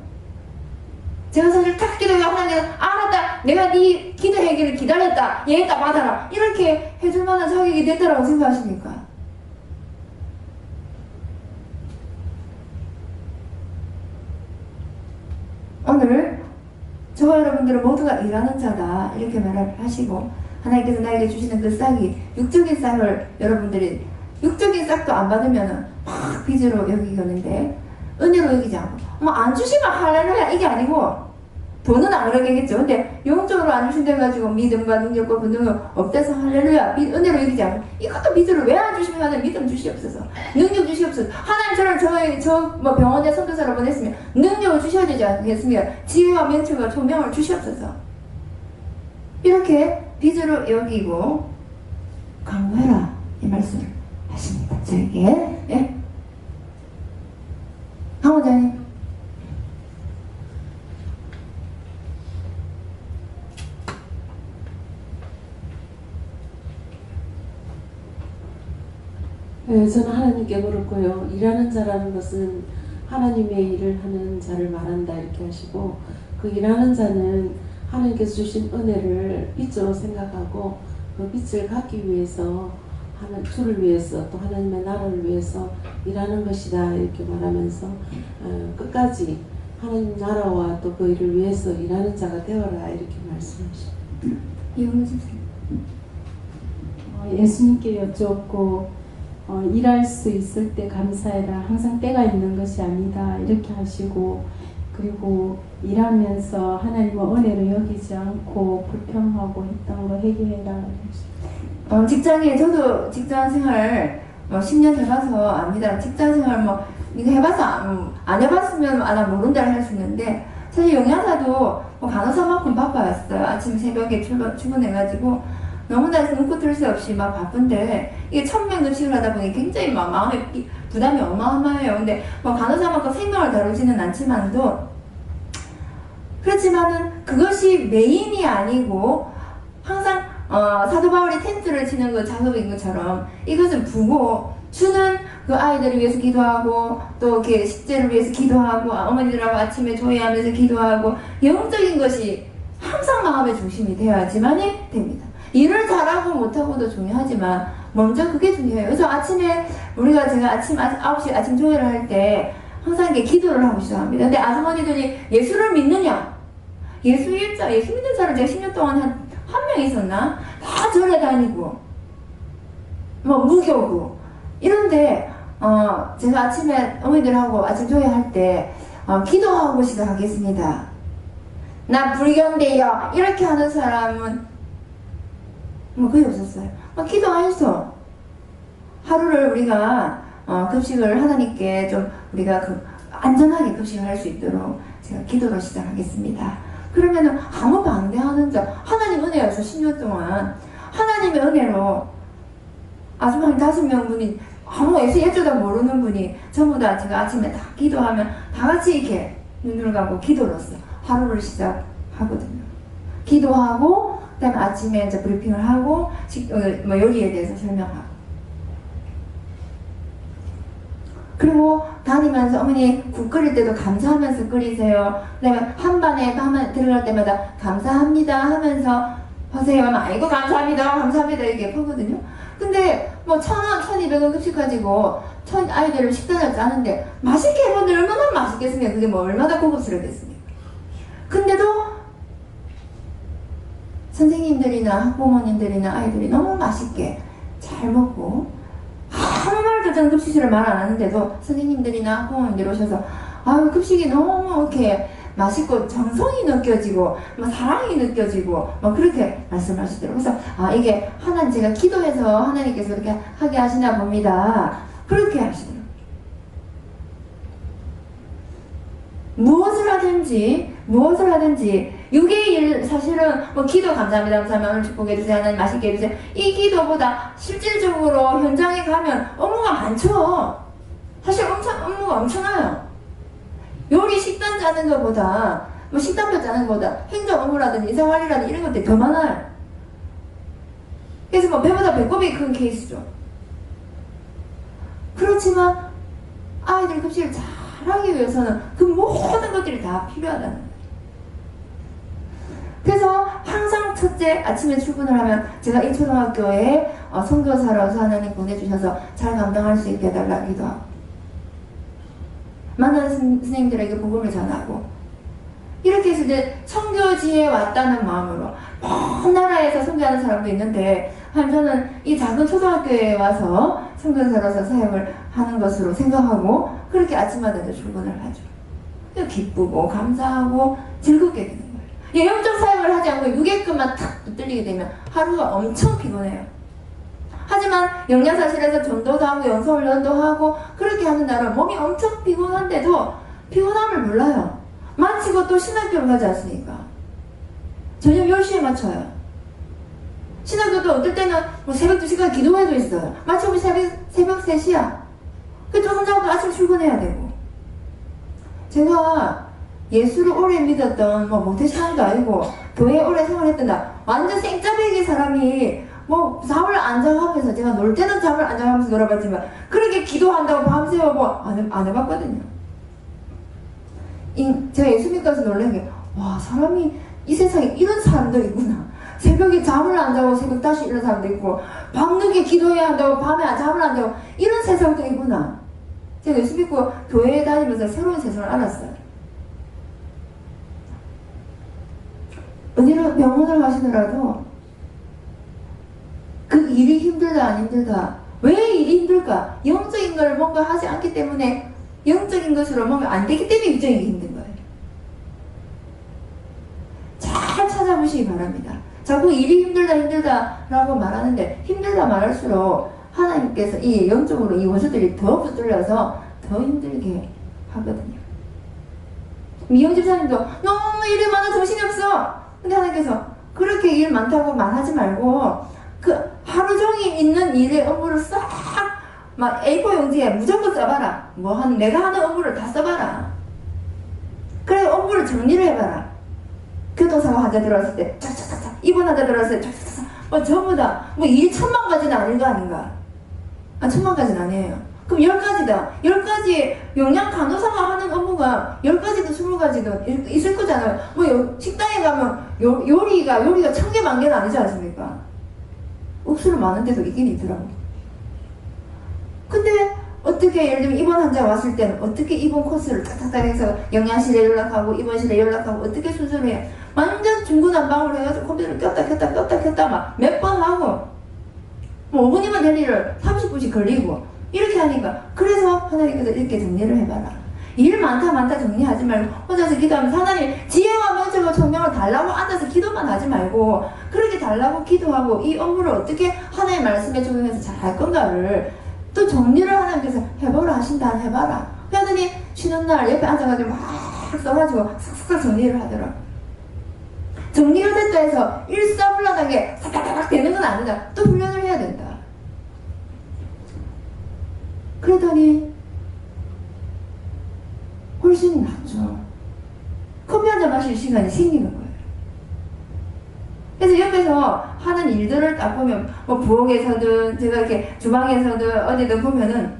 제가 사실 탁 기도해 하나님께서 알았다 내가 네 기도하기를 기다렸다 얘다 받아라 이렇게 해줄 만한 자격이 됐다라고 생각하십니까? 오늘 저와 여러분들은 모두가 일하는 자다 이렇게 말을 하시고 하나님께서 나에게 주시는 그 싹이 육적인 싹을 여러분들이 육적인 싹도 안 받으면 막 빚으로 여기겠는데 은혜로 여기지 않고 안 주시면 할렐루야 이게 아니고 돈은 안 그러겠죠. 근데 영적으로 안 주신다 가지고 믿음과 능력과 분능력 없대서 할렐루야 은혜로 여기지 않고 이것도 빚으로 왜 안 주시면 하나님 믿음 주시옵소서 능력 주시옵소서. 하나님 저를 병원에 선교사로 보냈으면 능력을 주셔야 되지 않겠습니까? 지혜와 명철과 조명을 주시옵소서. 이렇게 빚으로 여기고 강구해라 이 말씀을 하십니다. 저에게 예? 강원장님 네, 저는 하나님께 물었고요. 일하는 자라는 것은 하나님의 일을 하는 자를 말한다 이렇게 하시고, 그 일하는 자는 하나님께서 주신 은혜를 빛으로 생각하고 그 빛을 갖기 위해서 주를 위해서 또 하나님의 나라를 위해서 일하는 것이다 이렇게 말하면서 끝까지 하나님 나라와 또 그 일을 위해서 일하는 자가 되어라 이렇게 말씀하십니다. 예수님께 여쭈었고 일할 수 있을 때 감사해라. 항상 때가 있는 것이 아니다. 이렇게 하시고, 그리고 일하면서 하나님의 은혜를 여기지 않고 불평하고 했던 거 해결해라. 직장에 저도 직장 생활 10년 해봐서 압니다. 직장 생활 이거 해봐서 안 해봤으면 난 모른다를 할 수 있는데, 사실 영양사도 간호사만큼 바빠였어요. 아침 새벽에 출근해가지고 너무나 눈코 뜰 새 없이 막 바쁜데, 이게 1000명 급식을 하다 보니 굉장히 마음의 부담이 어마어마해요. 근데 간호사만큼 생명을 다루지는 않지만도, 그렇지만은 그것이 메인이 아니고 항상 사도 바울이 텐트를 치는 그 작업인 것처럼 이것은 부고, 주는 그 아이들을 위해서 기도하고 또 이렇게 식재를 위해서 기도하고 어머니들하고 아침에 조회하면서 기도하고, 영적인 것이 항상 마음의 중심이 되어야지만이 됩니다. 일을 잘하고 못하고도 중요하지만 먼저 그게 중요해요. 그래서 아침에 제가 아침 9시 아침 조회를 할 때 항상 이렇게 기도를 하고 시작합니다. 근데 아주머니들이 예수를 믿느냐? 예수 믿는 사람 제가 10년 동안 한 명 있었나? 다 절에 다니고 무교고 이런데 제가 아침에 어머니들하고 아침 조회할 때 기도하고 시작하겠습니다. 나 불경대요 이렇게 하는 사람은 거의 없었어요. 기도하셔서 하루를 우리가 급식을 하나님께 좀 우리가 안전하게 급식을 할 수 있도록 제가 기도로 시작하겠습니다. 그러면은 아무 반대하는 자, 하나님 은혜여서 10년 동안 하나님의 은혜로 아주머니 5명분이 아무 예수도 모르는 분이 전부 다 제가 아침에 다 기도하면 다 같이 이렇게 눈을 감고 기도로서 하루를 시작하거든요. 기도하고 그다음에 아침에 이제 브리핑을 하고 요리에 대해서 설명하고, 그리고 다니면서 어머니 국 끓일 때도 감사하면서 끓이세요. 그다음에 한 반에 들어갈 때마다 감사합니다 하면서 하세요. 아이고 감사합니다 이렇게 하거든요. 근데 1,000원, 1,200원 급식 가지고 아이들을 식단을 짜는데 맛있게 해보는데 얼마나 맛있겠습니까? 그게 얼마나 고급스럽겠습니까? 근데도 선생님들이나 학부모님들이나 아이들이 너무 맛있게 잘 먹고, 아무 말도 저는 급식실을 말 안 하는데도 선생님들이나 학부모님들이 오셔서 급식이 너무 이렇게 맛있고 정성이 느껴지고 사랑이 느껴지고 그렇게 말씀하시더라고요. 그래서 이게 제가 기도해서 하나님께서 그렇게 하게 하시나 봅니다. 그렇게 하시더라고요. 무엇을 하든지 육의 일, 사실은 기도 감사합니다 오늘 축복해 주세요, 하나님 맛있게 해주세요, 이 기도보다 실질적으로 현장에 가면 업무가 많죠. 사실 업무가 엄청나요. 요리 식단 짜는 것보다 식단표 짜는 것보다 행정 업무라든지 인사관리라든지 이런 것들이 더 많아요. 그래서 배보다 배꼽이 큰 케이스죠. 그렇지만 아이들 급식을 잘하기 위해서는 그 모든 것들이 다 필요하다는 거예요. 그래서 항상 첫째 아침에 출근을 하면 제가 이 초등학교에 선교사로서 하나님 보내주셔서 잘 감당할 수 있게 해달라기도 하고, 많은 선생님들에게 복음을 전하고, 이렇게 해서 이제 선교지에 왔다는 마음으로 먼 나라에서 선교하는 사람도 있는데, 저는 이 작은 초등학교에 와서 선교사로서 사역을 하는 것으로 생각하고 그렇게 아침마다 출근을 하죠. 기쁘고 감사하고 즐겁게 되는 거예요. 영적 사역을 하지 않고 육의 끝만 탁 붙들리게 되면 하루가 엄청 피곤해요. 하지만 영양사실에서 전도도 하고 영서훈련도 하고 그렇게 하는 날은 몸이 엄청 피곤한데도 피곤함을 몰라요. 마치고 또 신학교를 가지 않습니까? 저녁 10시에 맞춰요. 신학교도 어떨 때는 새벽 2시까지 기도회도 있어요. 마치고 새벽 3시야. 그 조금 자고 아침 출근해야 되고. 제가 예수를 오래 믿었던 모태신앙도 아니고 교회 오래 생활했던 나 완전 생짜배기 사람이 뭐 잠을 안 자가면서 제가 놀 때는 잠을 안 자가면서 놀아봤지만 그렇게 기도한다고 밤새워 뭐 안 해봤거든요. 제가 예수 믿고 와서 놀란 게 와 사람이 이 세상에 이런 사람도 있구나. 새벽에 잠을 안 자고 새벽 다시 일어나는 사람도 있고 밤늦게 기도해야 한다고 밤에 잠을 안 자고 이런 세상도 있구나. 제가 예수 믿고 교회에 다니면서 새로운 세상을 알았어요. 어디로 병원을 가시더라도 그 일이 힘들다 안 힘들다. 왜 일이 힘들까? 영적인 걸 뭔가 하지 않기 때문에 영적인 것으로 뭔가 안 되기 때문에 육적인 게 힘든 거예요. 잘 찾아보시기 바랍니다. 자꾸 일이 힘들다 라고 말하는데 힘들다 말할수록 하나님께서 이 영적으로 이 원수들이 더 붙들려서 더 힘들게 하거든요. 미영 집사님도 너무 일이 많아 정신이 없어. 근데 하나님께서 그렇게 일 많다고 말하지 말고 그 하루 종일 있는 일의 업무를 싹 막 A4 용지에 무조건 써봐라. 내가 하는 업무를 다 써봐라. 그래 업무를 정리를 해봐라. 교통사고 환자 들어왔을 때 착착착착 입원 환자 들어왔을 때 착착착착 전부 다 뭐 일이 1000만 가지는 아닌 거 아닌가? 1000만 가지는 아니에요. 그럼 10가지다. 10가지 영양 간호사가 하는 업무가 10가지도 20가지도 있을 거잖아요. 뭐 식당에 가면 요리가 1000개 만개는 아니지 않습니까? 억수로 많은 데도 있긴 있더라고. 근데 어떻게 예를 들면 입원 환자 왔을 때는 어떻게 입원 코스를 탁탁탁 해서 영양실에 연락하고 입원실에 연락하고 어떻게 순서로 해. 완전 중구난방으로 해가지고 컴퓨터를 꼈다 막 몇 번 하고 뭐 5분이면 될 일을 30분씩 걸리고 이렇게 하니까 그래서 하나님께서 이렇게 정리를 해봐라. 일 많다 정리하지 말고 혼자서 기도하면서 하나님 지혜와 명철과 총명을 달라고 앉아서 기도만 하지 말고 그렇게 달라고 기도하고 이 업무를 어떻게 하나님의 말씀에 적용해서 잘 할 건가를 또 정리를 하나님께서 해보라 하신다 해봐라. 그러더니 쉬는 날 옆에 앉아가지고 막 써가지고 싹싹 정리를 하더라. 정리가 됐다 해서 일사불란하게 싹싹 되는 건 아니다. 또 훈련을 해야 된다. 그러더니 훨씬 낫죠. 커피 한잔 마실 시간이 생기는 거예요. 그래서 옆에서 하는 일들을 딱 보면 뭐 부엌에서든 제가 이렇게 주방에서든 어디든 보면은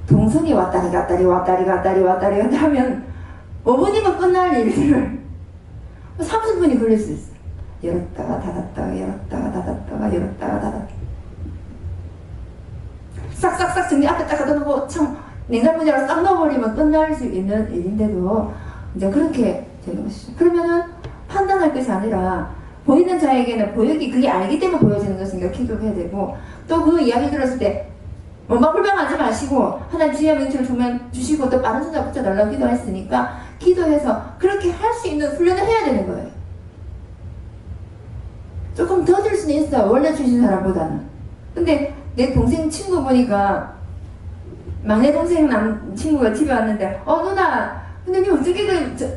동선이 왔다리 갔다리 하면 5분이면 끝날 일들을 30분이 걸릴 수 있어요. 열었다가 닫았다가 싹싹싹 정리 앞에 딱 갖다 놓고 참 냉장고에다가 싹 넣어버리면 끝날 수 있는 일인데도 이제 그렇게 되는 것이죠. 그러면은 판단할 것이 아니라 보이는 자에게는 그게 알기 때문에 보여지는 것이니까 기도를 해야 되고 또 그 이야기 들었을 때 막 불평하지 마시고 하나님 지혜와 명철을 주시고 또 빠른 손잡 붙여달라고 기도했으니까 기도해서 그렇게 할 수 있는 훈련을 해야 되는 거예요. 조금 더딜 수는 있어요. 원래 주신 사람보다는. 근데 내 동생 친구 보니까 막내 동생 친구가 집에 왔는데 누나 근데 니 어떻게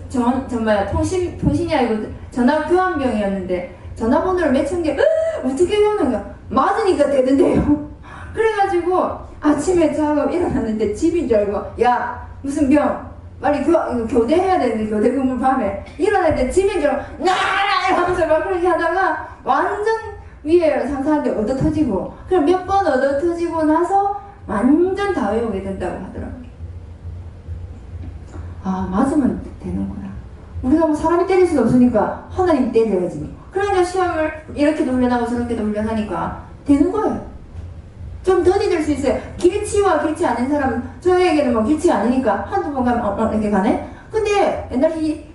정말 통신이 아니고 전화 교환병이었는데 전화번호를 맺힌 게 어떻게 교환한 거야? 맞으니까 되던데요. 그래가지고 아침에 자고 일어났는데 집인 줄 알고 야 무슨 병 빨리 교대해야 되는데 교대 근무 밤에 일어났는데 집인 줄 알고 나라 하면서 막 그렇게 하다가 완전 위에 상사한테 얻어 터지고 그럼 몇 번 얻어 터지고 나서 완전 다 외우게 된다고 하더라고요. 맞으면 되는구나. 우리가 뭐 사람이 때릴 수는 없으니까 하나님 때려야지. 그러니까 시험을 이렇게도 훈련하고 저렇게도 훈련하니까 되는 거예요. 좀 더디될 수 있어요. 길치와 길치 않은 사람은 저에게는 뭐 길치가 아니니까 한두 번 가면 이렇게 가네. 근데 옛날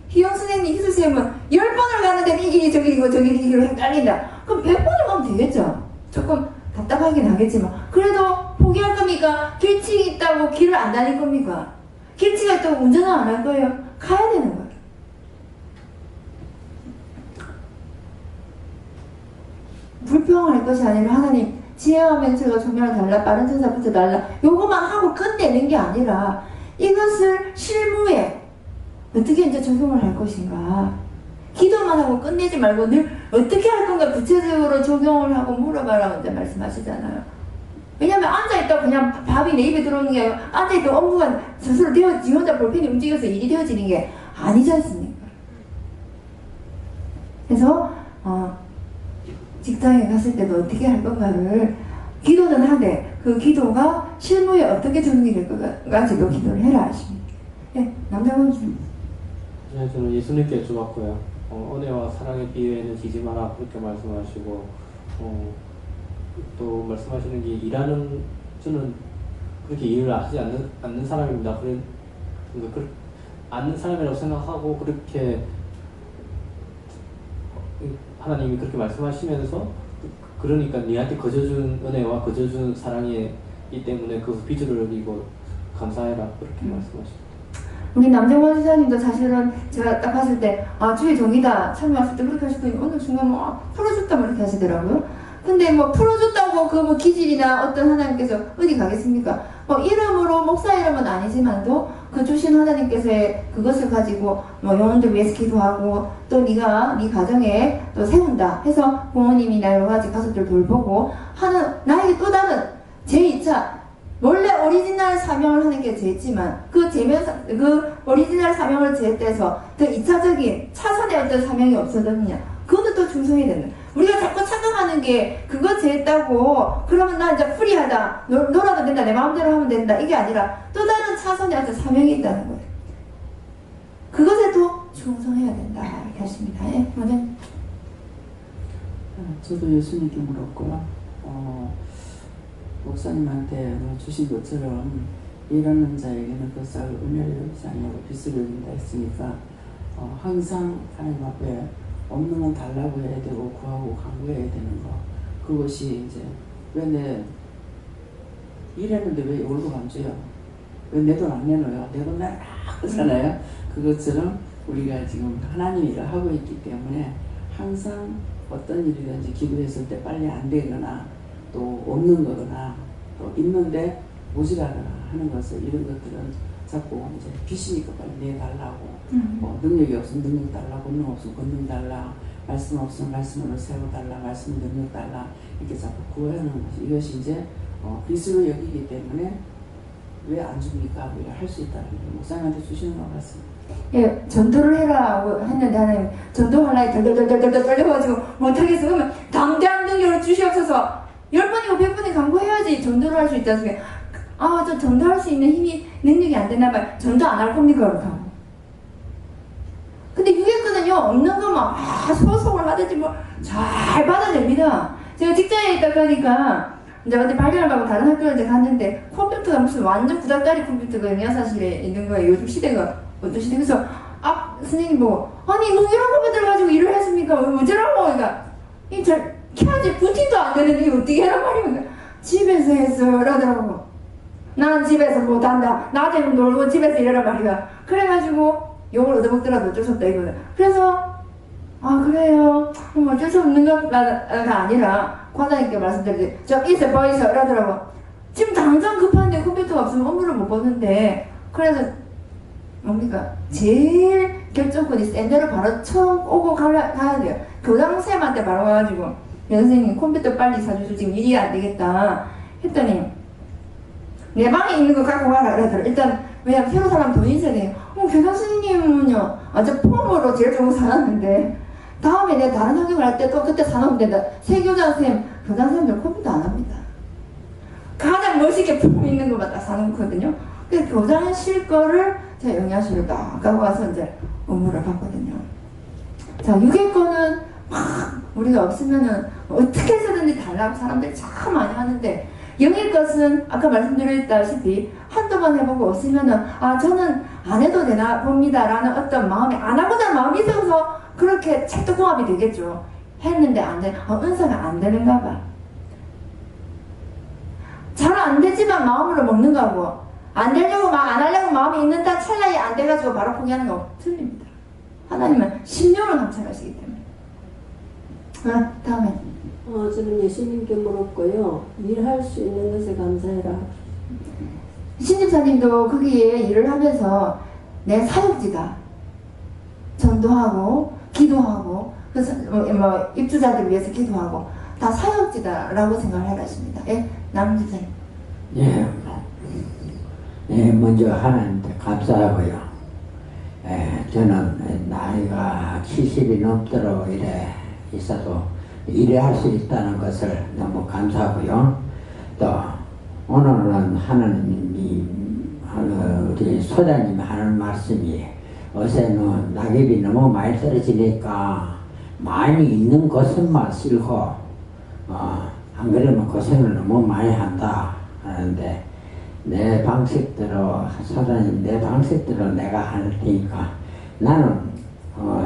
희영 선생님, 희수 선생님은 10번을 가는데 이게 저기로 헷갈린다. 그럼 100번을 가면 되겠죠. 조금 답답하긴 하겠지만 그래도 포기할 겁니까? 길치 있다고 길을 안 다닐 겁니까? 길치가 있다고 운전은 안 할 거예요. 가야 되는 거예요. 불평할 것이 아니라 하나님 지혜와 명철과 총명을 달라 빠른 천사부터 달라 요거만 하고 끝내는 게 아니라 이것을 실무에 어떻게 이제 적용을 할 것인가. 기도만 하고 끝내지 말고 늘 어떻게 할 건가 구체적으로 적용을 하고 물어봐라 이제 말씀하시잖아요. 왜냐면 앉아있다고 그냥 밥이 내 입에 들어오는 게 아니라 앉아있다고 업무가 스스로 지 혼자 볼펜이 움직여서 일이 되어지는 게 아니지 않습니까? 그래서 직장에 갔을 때도 어떻게 할 건가를 기도는 하되 그 기도가 실무에 어떻게 적용이 될 것까지도 기도를 해라 하십니다. 예, 남자분 좀. 네, 저는 예수님께 여쭤봤고요. 은혜와 사랑의 비유에는 지지 마라 그렇게 말씀하시고 또 말씀하시는 게 일하는 저는 그렇게 일을 하지 않는 사람입니다. 그러니까 않는 사람이라고 생각하고 그렇게 하나님이 그렇게 말씀하시면서 그러니까 니한테 거저준 은혜와 거저준 사랑이기 때문에 그 빚을 여기고 감사해라 그렇게 말씀하십니다. 우리 남정원 지사님도 사실은 제가 딱 봤을 때 주의 정의다 처음 왔을 때 그렇게 하시더니 어느 순간 풀어줬다고 이렇게 하시더라고요. 근데 풀어줬다고 그 기질이나 어떤 하나님께서 어디 가겠습니까? 이름으로 목사 이름은 아니지만도 그 주신 하나님께서의 그것을 가지고 영혼들 위해서 기도하고 또 네가 네 가정에 또 세운다 해서 부모님이나 여러 가지 가족들 돌보고 하는 나에게 또 다른 제2차 원래 오리지널 사명을 하는 게 제했지만 그 오리지널 사명을 제했대서 더 2차적인 차선의 어떤 사명이 없어졌느냐 그것도 또 충성이 되는 우리가 자꾸 착각하는 게 그거 제했다고 그러면 나 이제 프리하다 놀아도 된다 내 마음대로 하면 된다 이게 아니라 또 다른 차선의 어떤 사명이 있다는 거예요. 그것에 또 충성해야 된다 이렇게 하십니다. 예? 저도 예수님께 물었고요. 목사님한테 주신 것처럼 일하는 자에게는 그 쌀을 은혜를 여기지 아니하고 빚을 여긴다 했으니까 항상 하나님 앞에 없는 건 달라고 해야 되고 구하고 간구해야 되는 거 그것이 이제 왜 내 일했는데 왜 월급 안 줘요? 왜 내 돈 안 내놓아요? 내 돈 내라 그러잖아요. 그것처럼 우리가 지금 하나님 일을 하고 있기 때문에 항상 어떤 일이든지 기도했을 때 빨리 안 되거나 또 없는 거거나 또 있는데 모자라거나 하는 것을 이런 것들은 자꾸 이제 빚이니까 빨리 내달라고 능력이 없으면 능력 달라 권능 없으면 권능 달라 말씀 없으면 말씀으로 세워달라 말씀 능력 달라 이렇게 자꾸 구하는 것이 이것이 이제 빚으로 여기기 때문에 왜 안 줍니까? 우리가 할 수 있다는 게 목사님한테 주시는 것 같습니다. 예, 전도를 해라고 했는데 하나님 전도하려니 덜덜덜덜 떨려가지고 못하겠어. 그러면 당대한 능력을 주시옵소서 10번이고 100번이 간구해야지 전도를 할 수 있지 않습니까? 저 전도할 수 있는 힘이 능력이 안 되나 봐요. 전도 안 할 겁니까? 그렇게 하고. 근데 유괴권은요 없는 거만 소송을 하든지 잘 받아냅니다. 제가 직장에 있다 보니까 이제 어디 발령을 받고 다른 학교를 이제 갔는데 컴퓨터가 무슨 완전 구닥다리 컴퓨터가 영양사실에 있는 거예요. 요즘 시대가 어떤 시대 그래서 선생님 보고 아니 뭐 이런 컴퓨터를 가지고 일을 했습니까? 어쩌라고 그러니까 잘 켜야지 부팅도 안 되는데 이거 어떻게 하란 말입니까? 집에서 했어 라더라고. 나는 집에서 못한다. 낮에 놀고 집에서 일하란 말이야. 그래가지고 욕을 얻어먹더라도 어쩔 수 없다 이거는. 그래서 그래요. 어쩔 수 없는 거가 아니라 과장님께 말씀드리지 저 있어 보이소 이러더라고. 지금 당장 급한데 컴퓨터가 없으면 업무를 못 보는데 그래서 뭡니까 제일 결정권이 센 데로 바로 처음 오고 가야 돼요. 교장선생님한테 바로 가가지고 선생님 컴퓨터 빨리 사주셔 지금 일이 안 되겠다 했더니 내 방에 있는 거 갖고 가라 그러더라. 일단 왜냐면 새로 사람 돈 있어야 돼요. 교장 선생님은요 저 폼으로 제일 좋은 거 사놨는데 다음에 내가 다른 학교를 할 때 또 그때 사놓으면 된다. 새 교장 선생님들 컴퓨터 안 합니다. 가장 멋있게 폼 있는 것만 딱 사놓거든요. 그래서 교장실 거를 제가 영양실로 딱 갖고 와서 이제 업무를 봤거든요. 자, 유괴권은 막 우리가 없으면은 어떻게 해서든지 달라고 사람들이 참 많이 하는데 영의 것은 아까 말씀드렸다시피 한두 번 해보고 없으면은 저는 안 해도 되나 봅니다 라는 어떤 마음이 안 하고자 마음이 있어서 그렇게 찰떡궁합이 되겠죠. 했는데 안 돼. 은사가 안 되는가 봐. 잘 안 되지만 마음으로 먹는 거고 안 되려고 안 하려고 마음이 있는다 찰나에 안 돼가지고 바로 포기하는 거 틀립니다. 하나님은 신령을 감찰하시기 때문에. 다음에 저는 예수님께 물었고요. 일할 수 있는 것에 감사해라. 신집사님도 거기에 일을 하면서 내 사역지다. 전도하고 기도하고 그래서 입주자들 위해서 기도하고 다 사역지다라고 생각을 하십니다. 예, 남집사님. 예, 먼저 하나님께 감사하고요. 저는 나이가 70이 넘도록 이래 있어도 일할 수 있다는 것을 너무 감사하고요. 또 오늘은 하나님이 우리 소장님이 하는 말씀이 요새는 낙엽이 너무 많이 떨어지니까 많이 있는 것은만 쓸고 안 그러면 고생을 너무 많이 한다 하는데 내 방식대로 소장님 내 방식대로 내가 할 테니까 나는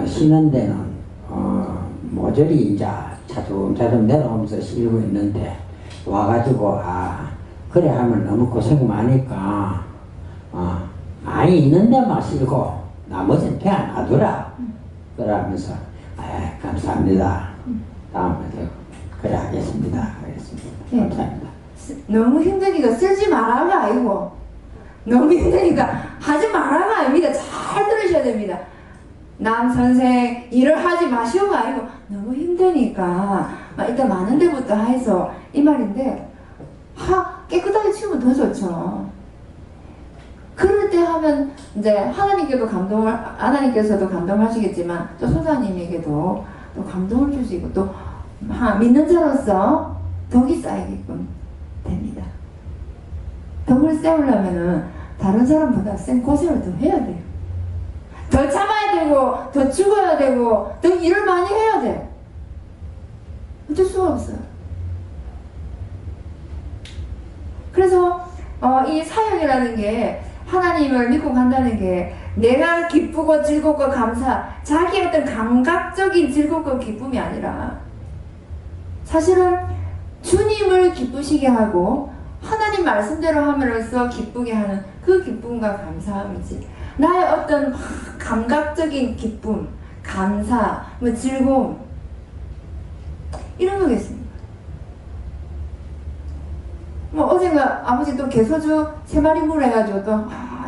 쉬는 데는 모조리 이제 차츰차츰 내려오면서 쉬고 있는데 와가지고 그래 하면 너무 고생 많으니까 많이 있는 데만 쉬고 나머지는 그냥 놔두라 그러면서 감사합니다. 다음에 그래 하겠습니다. 네. 감사합니다. 너무 힘드니까 쓰지 말아가 아니고 너무 힘드니까 하지 말아가 아닙니다. 잘 들으셔야 됩니다. 남 선생 일을 하지 마시오가 아니고 너무 힘드니까 일단 많은 데부터 해서 이 말인데 깨끗하게 치우면 더 좋죠. 그럴 때 하면 이제 하나님께서도 감동하시겠지만 또 소장님에게도 또 감동을 주시고 또 믿는 자로서 덕이 쌓이게끔 됩니다. 덕을 세우려면은 다른 사람보다 센 고생을 더 해야 돼요. 더 참아야 되고 더 죽어야 되고 더 일을 많이 해야 돼요. 어쩔 수가 없어요. 그래서 이 사역이라는 게 하나님을 믿고 간다는 게 내가 기쁘고 즐겁고 자기의 어떤 감각적인 즐겁고 기쁨이 아니라 사실은 주님을 기쁘시게 하고 하나님 말씀대로 함으로써 기쁘게 하는 그 기쁨과 감사함이지 나의 어떤 감각적인 기쁨, 감사, 즐거움 이런 거겠습니다. 어젠가 아버지 또 개소주 3마리 물어가지고 또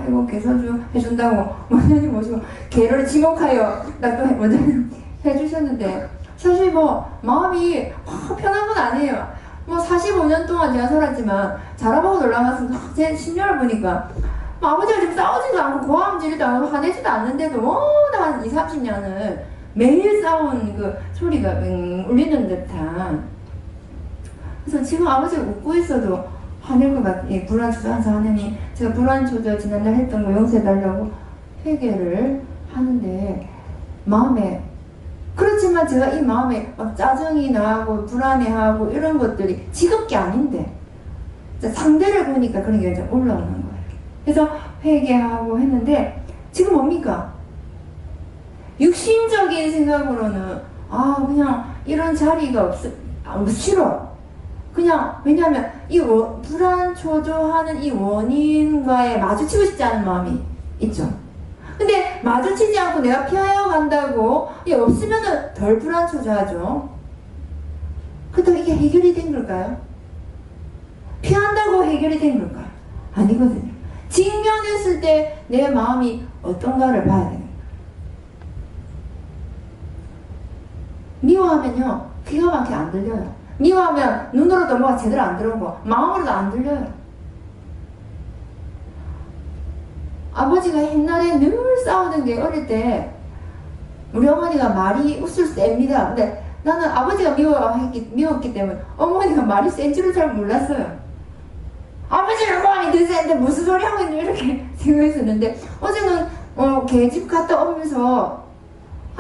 이거 개소주 해준다고 원장님 모시고 개를 지목하여 나 또 원장님 해주셨는데 사실 마음이 편한 건 아니에요. 45년 동안 제가 살았지만 자라보고 놀라가서 제 10년을 보니까 아버지가 지금 싸우지도 않고 고함지르도 않고 화내지도 않는데도 한 20-30년을 매일 싸운 그 소리가 울리는 듯한. 그래서 지금 아버지가 웃고 있어도 화낼 것 같아요. 불안 조절해서 하느니 제가 불안 조절 지난달 했던 거 용서해달라고 회개를 하는데 마음에 그렇지만 제가 이 마음에 막 짜증이 나고 불안해하고 이런 것들이 지겹게 아닌데 상대를 보니까 그런 게 이제 올라오는 거예요. 그래서 회개하고 했는데 지금 뭡니까? 육신적인 생각으로는 그냥 이런 자리가 싫어. 그냥 왜냐하면 이 불안 초조하는 이 원인과에 마주치고 싶지 않은 마음이 있죠. 근데 마주치지 않고 내가 피하여 간다고 없으면은 덜 불안 초조하죠. 그렇다고 이게 해결이 된 걸까요? 피한다고 해결이 된 걸까요? 아니거든요. 직면했을 때 내 마음이 어떤가를 봐야 되는 거예요. 미워하면요 귀가 막히게 안 들려요. 미워하면 눈으로도 뭐가 제대로 안 들어오고 마음으로도 안 들려요. 아버지가 옛날에 늘 싸우는 게 어릴 때 우리 어머니가 말이 웃을 셉니다. 근데 나는 아버지가 미웠기 때문에 어머니가 말이 센 줄을 잘 몰랐어요. 아버지는 마음이 늘 센데 무슨 소리 하고 있는 이렇게 생각했었는데 어제는 개집 갔다 오면서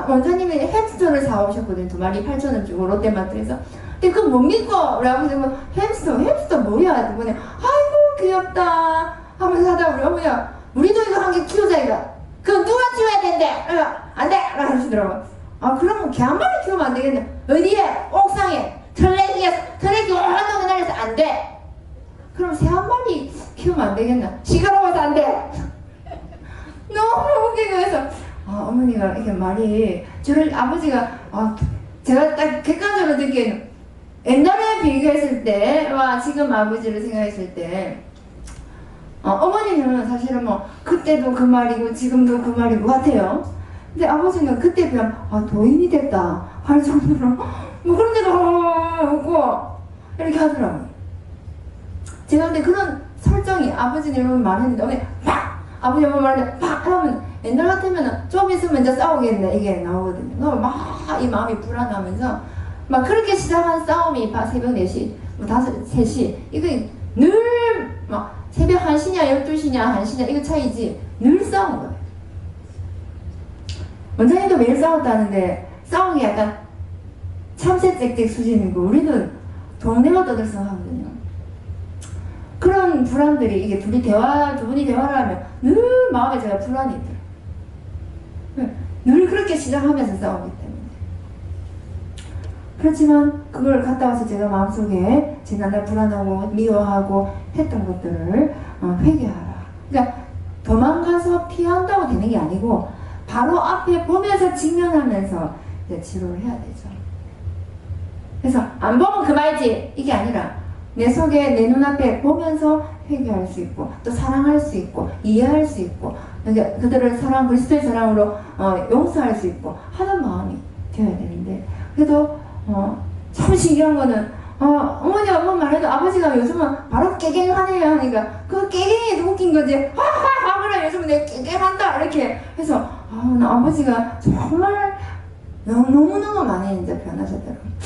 원장님이 햄스터를 사오셨거든요. 2마리 8,000원 주고 롯데마트에서. 근데 그거 뭡니까? 우리 아버지가 햄스터 뭐야? 이번에 아이고 귀엽다 하면서 하다 우리 어머니가 우리도 이거 한 개 키우자 이거. 그럼 누가 키워야 된대? 안 돼! 라고 하시더라고요. 그러면 개 한 마리 키우면 안 되겠네. 어디에? 옥상에 트레기 얼마나 날려서 안 돼. 그럼 새 한 마리 키우면 안 되겠나? 시끄러워서 안 돼. 너무 웃기고 해서 어머니가 이렇게 말이 저를 아버지가 제가 딱 객관적으로 듣기에는 옛날에 비교했을 때와 지금 아버지를 생각했을 때 어머니는 사실은 그때도 그 말이고 지금도 그 말인 것 같아요. 근데 아버지는 그때 비하면 도인이 됐다 할 정도로 그런데도 웃고 이렇게 하더라고요. 제가 근데 그런 설정이 아버지는 이런 말 했는데 어머니 팍! 아버지 한번 말했는데 팍! 하면 옛날 같으면 좀 있으면 이제 싸우겠네 이게 나오거든요. 그럼 막 이 마음이 불안하면서 막 그렇게 시작한 싸움이 새벽 4시, 뭐 3시 이거 늘 막 새벽 1시냐 12시냐 1시냐 이거 차이지 늘 싸운 거예요. 원장님도 매일 싸웠다는데 싸운 게 약간 참새 짹짹 수준이고 우리는 동네가 떠들썩하거든요. 그런 불안들이 이게 두 분이 대화를 하면 늘 마음에 제가 불안이 들어요. 늘 그렇게 시작하면서 싸우기 때문에. 그렇지만 그걸 갔다 와서 제가 마음속에 지난날 불안하고 미워하고 했던 것들을 회개하라. 그러니까 도망가서 피한다고 되는 게 아니고 바로 앞에 보면서 직면하면서 이제 치료를 해야 되죠. 그래서 안 보면 그만이지 이게 아니라 내 속에 내 눈앞에 보면서 회개할 수 있고 또 사랑할 수 있고 이해할 수 있고 그러니까 그들을 그리스도의 사랑으로 용서할 수 있고 하는 마음이 되어야 되는데 그래도 참 신기한 거는 어머니가 뭐 말해도 아버지가 요즘은 바로 깨갱하네요 하니까 그 깨갱이 웃긴 거지 하하하 그래 요즘은 내가 깨갱한다 이렇게 해서 나 아버지가 정말 너무너무 많이 이제 변하셨더라고요.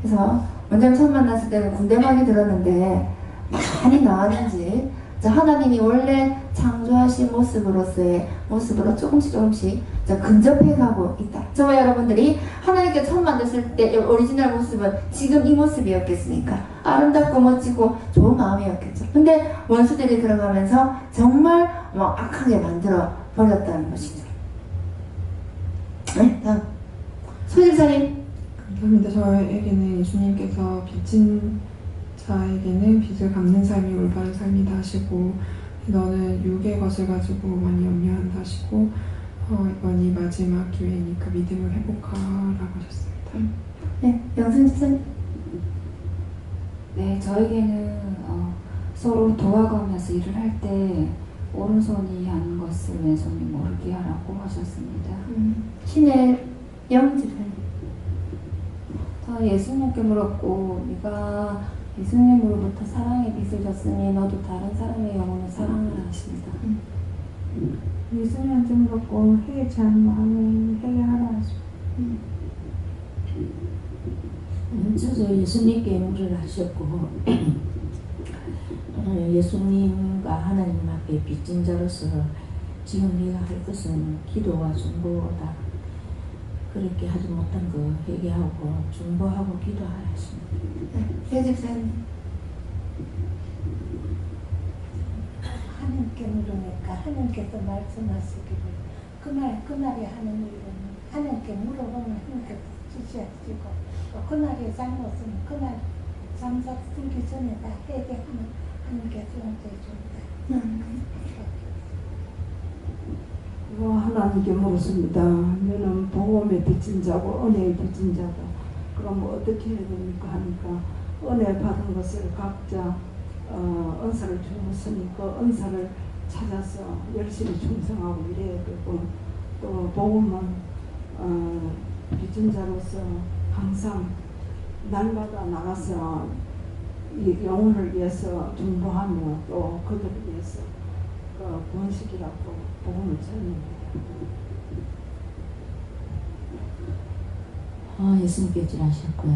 그래서 원장님 처음 만났을 때는 군대막이 들었는데 많이 나았는지 하나님이 원래 창조하신 모습으로 조금씩 근접해가고 있다. 저와 여러분들이 하나님께 처음 만났을 때 오리지널 모습은 지금 이 모습이었겠습니까? 아름답고 멋지고 좋은 마음이었겠죠. 근데 원수들이 들어가면서 정말 악하게 만들어 버렸다는 것이죠. 네, 다음 소집사님. 감사합니다. 저에게는 예수님께서 빚진 자에게는 빚을 갚는 삶이 올바른 삶이다 하시고 너는 육의 것을 가지고 많이 염려한다 하시고 이번이 마지막 기회니까 믿음을 회복하라고 하셨습니다. 네, 영순 집사님. 네, 저에게는 서로 도와가면서 일을 할 때 오른손이 하는 것을 왼손이 모르게 하라고 하셨습니다. 신의 영 집사님. 저 예수님께 물었고 네가 예수님으로부터 사랑의 빚을 졌으니 너도 다른 사람의 영혼을 사랑하라 하십니다. 예수님한테 물었고 회개치 않은 마음을 회개하라 하십니다. 저도 예수님께 물을 하셨고 예수님과 하나님 앞에 빚진 자로서 지금 네가 할 것은 기도와 중보다. 그렇게 하지 못한 거 회개하고 중보하고 기도하라 하십니다. 네, 집사님. 하나님께 물으니까 하나님께서 말씀하시기를 그 말에 하는 일은 하나님께 물어보면 하나님께서 주시하시고 또 그날의 잘못은 그날 잠자 들기 전에 다 회개하면 하나님께서 용서해 줍니다. 하나님께 물었습니다. 너는 복음의 빚진 자고 은혜의 빚진 자고 그럼 어떻게 해야 됩니까 하니까 은혜 받은 것을 각자 은사를 주었으니 그 은사를 찾아서 열심히 충성하고 이래야 되고 또 복음은 빚진 자로서 항상 날마다 나가서 이 영혼을 위해서 중보하며 또 그들을 위해서 구원시키라고 복음을 전합니다. 예수님께 질하셨고요.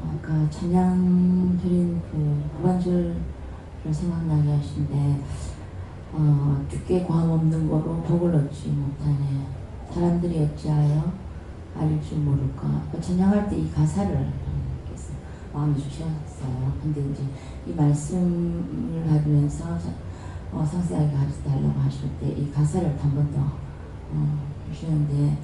아까 찬양 드린 그 후반절을 생각나게 하신데 주께 관 없는 거로 복을 얻지 못하네. 사람들이 어찌하여 알릴 줄 모를까. 찬양할 때 이 가사를 마음에 주셨어요. 근데 이제 이 말씀을 하면서 상세하게 가르쳐달라고 하실 때 이 가사를 한 번 더 주시는데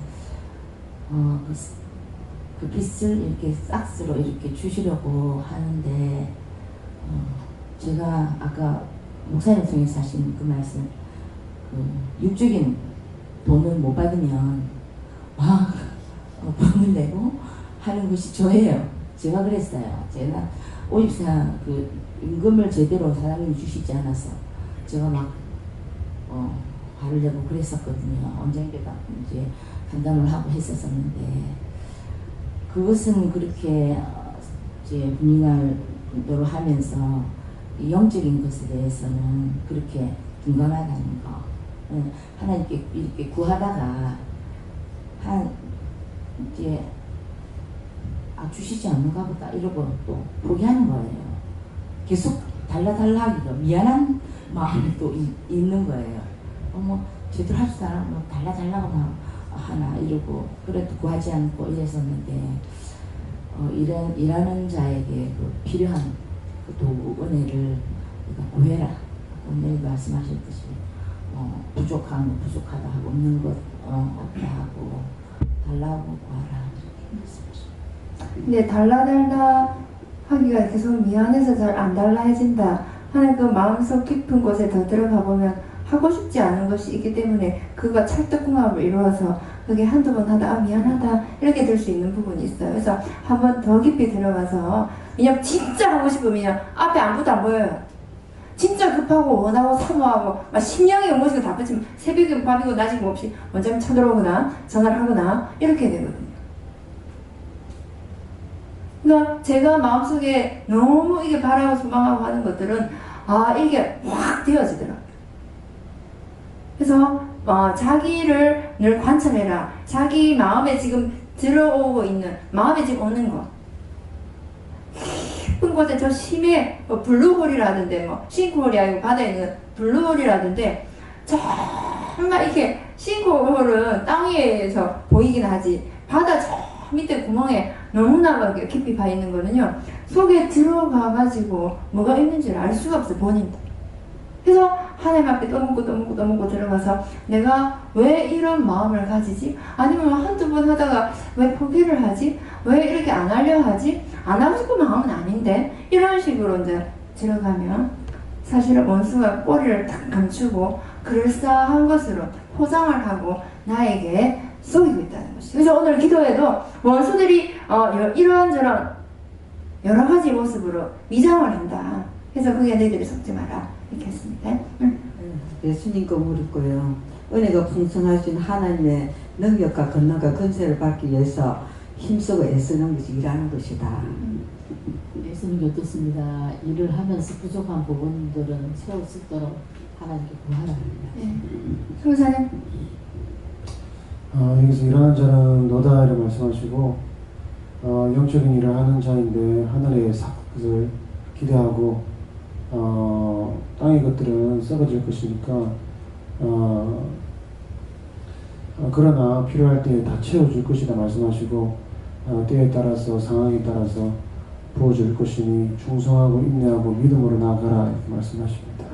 그 빚을 이렇게 싹스로 이렇게 주시려고 하는데 제가 아까 목사님 통해서 하신 그 말씀 그 육적인 돈을 못 받으면 막 돈을 내고 하는 것이 저예요. 제가 그랬어요. 제가 오입사 그 임금을 제대로 사장님이 주시지 않아서 제가 막 화를 내고 그랬었거든요. 원장님께도 이제 상담을 하고 했었었는데 그것은 그렇게 이제 분인을 하면서 영적인 것에 대해서는 그렇게 둔감하다는 거. 하나님께 이렇게 구하다가 이제 주시지 않는가 보다 이러고 또 포기하는 거예요. 계속 달라 하기가 미안한 마음이 또 있는 거예요. 뭐 제대로 할 줄 알아 뭐 달라고 하나 이러고 그래도 구하지 않고 이랬었는데 일하는 자에게 그 필요한 그 도구 은혜를 구해라. 오늘 말씀하셨듯이 부족하면 부족하다 하고 없는 것 없다 하고 달라고 구하라 이렇게 말씀하셨습니다. 근데 달라 하기가 계속 미안해서 잘 안 달라해진다 하는 그 마음속 깊은 곳에 더 들어가 보면 하고 싶지 않은 것이 있기 때문에 그가 찰떡궁합을 이루어서 그게 한두 번 하다 미안하다 이렇게 될 수 있는 부분이 있어요. 그래서 한 번 더 깊이 들어가서 그냥 진짜 하고 싶으면 앞에 아무것도 안 보여요. 진짜 급하고 원하고 사모하고 막 심령이 무엇이고 다 붙이면 새벽이고 밤이고 낮이고 없이 원장님 쳐들어오거나 전화를 하거나 이렇게 되거든요. 그러니까 제가 마음속에 너무 이게 바라고 소망하고 하는 것들은 이게 확 되어지더라고요. 그래서 자기를 늘 관찰해라. 자기 마음에 지금 들어오고 있는 마음에 지금 오는 거 깊은 곳에 저 심해 블루홀이라던데 싱크홀이 아니고 바다에 있는 블루홀이라던데 정말 이렇게 싱크홀은 땅 위에서 보이긴 하지 바다 저 밑에 구멍에 너무나 깊이 파 있는 거는요 속에 들어가가지고 뭐가 있는지를 알 수가 없어요. 본인도. 그래서 하나님 앞에 떠먹고 들어가서 내가 왜 이런 마음을 가지지? 아니면 한두 번 하다가 왜 포기를 하지? 왜 이렇게 안 하려 하지? 안 하고 싶은 마음은 아닌데? 이런 식으로 이제 들어가면 사실은 원수가 꼬리를 탁 감추고 그럴싸한 것으로 포장을 하고 나에게 속이고 있다는 것이죠. 그래서 오늘 기도에도 원수들이 이러한저런 여러 가지 모습으로 위장을 한다. 그래서 그게 너희들이 속지 마라. 이렇게 했습니다. 예수님 거 물었고요. 은혜가 풍성하신 하나님의 능력과 권능과 권세를 받기 위해서 힘쓰고 애쓰는 것이 일하는 것이다. 예수님이 어떻습니다. 일을 하면서 부족한 부분들은 채울 수 있도록 하나님께 구하라. 교사님. 여기서 일하는 자는 너다 이렇게 말씀하시고 영적인 일을 하는 자인데 하늘의 것을 기대하고 땅의 것들은 썩어질 것이니까 그러나 필요할 때 다 채워줄 것이다 말씀하시고 때에 따라서 상황에 따라서 부어줄 것이니 충성하고 인내하고 믿음으로 나아가라 이렇게 말씀하십니다.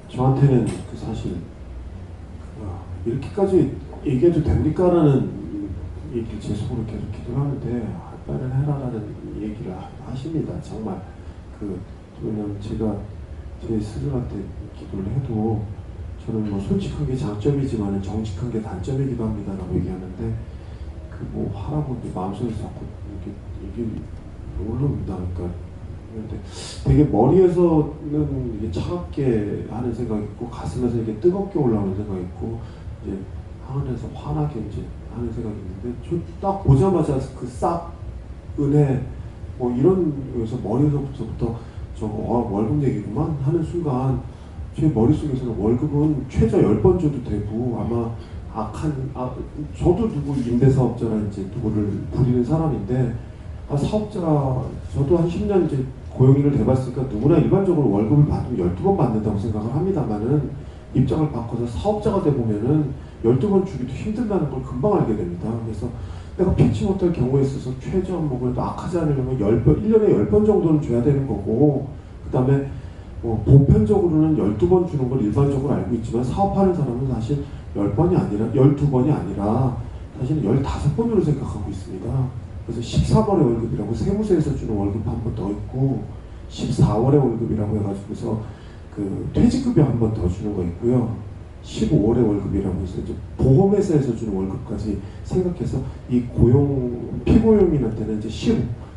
저한테는 사실 이렇게까지 얘기해도 됩니까라는 얘기를 제 속으로 계속 기도를 하는데 빨리 해라라는 얘기를 하십니다. 정말 왜냐면 제가 제 스승한테 기도를 해도 저는 뭐 솔직한 게 장점이지만 정직한 게 단점이기도 합니다라고 얘기하는데 하라고 마음속에서 자꾸 이게 올라옵니다. 그러니까 근데 되게 머리에서는 이게 차갑게 하는 생각이 있고 가슴에서 이게 뜨겁게 올라오는 생각이 있고 이제 하늘에서 환하게 이제 하는 생각이 있는데 저 딱 보자마자 그 싹 은혜 이런 여기서 머리에서부터 저거 월급 얘기구만 하는 순간 제 머릿속에서는 월급은 최저 10번 줘도 되고 아마 저도 누구 임대사업자라 이제 누구를 부리는 사람인데 사업자 저도 한 10년 이제 고용인을 돼봤으니까 누구나 일반적으로 월급을 받으면 12번 받는다고 생각을 합니다만은 입장을 바꿔서 사업자가 돼 보면은 12번 주기도 힘든다는 걸 금방 알게 됩니다. 그래서 내가 피치 못할 경우에 있어서 최저 그래도 악하지 않으려면 1년에 10번 정도는 줘야 되는 거고 그 다음에 보편적으로는 12번 주는 걸 일반적으로 알고 있지만 사업하는 사람은 사실 10번이 아니라 12번이 아니라 사실 15번으로 생각하고 있습니다. 그래서 13월의 월급이라고 세무서에서 주는 월급 한 번 더 있고 14월의 월급이라고 해가지고서 퇴직급여 한 번 더 주는 거 있고요. 15월의 월급이라고 해서 이제 보험회사에서 주는 월급까지 생각해서 이 피고용인한테는 이제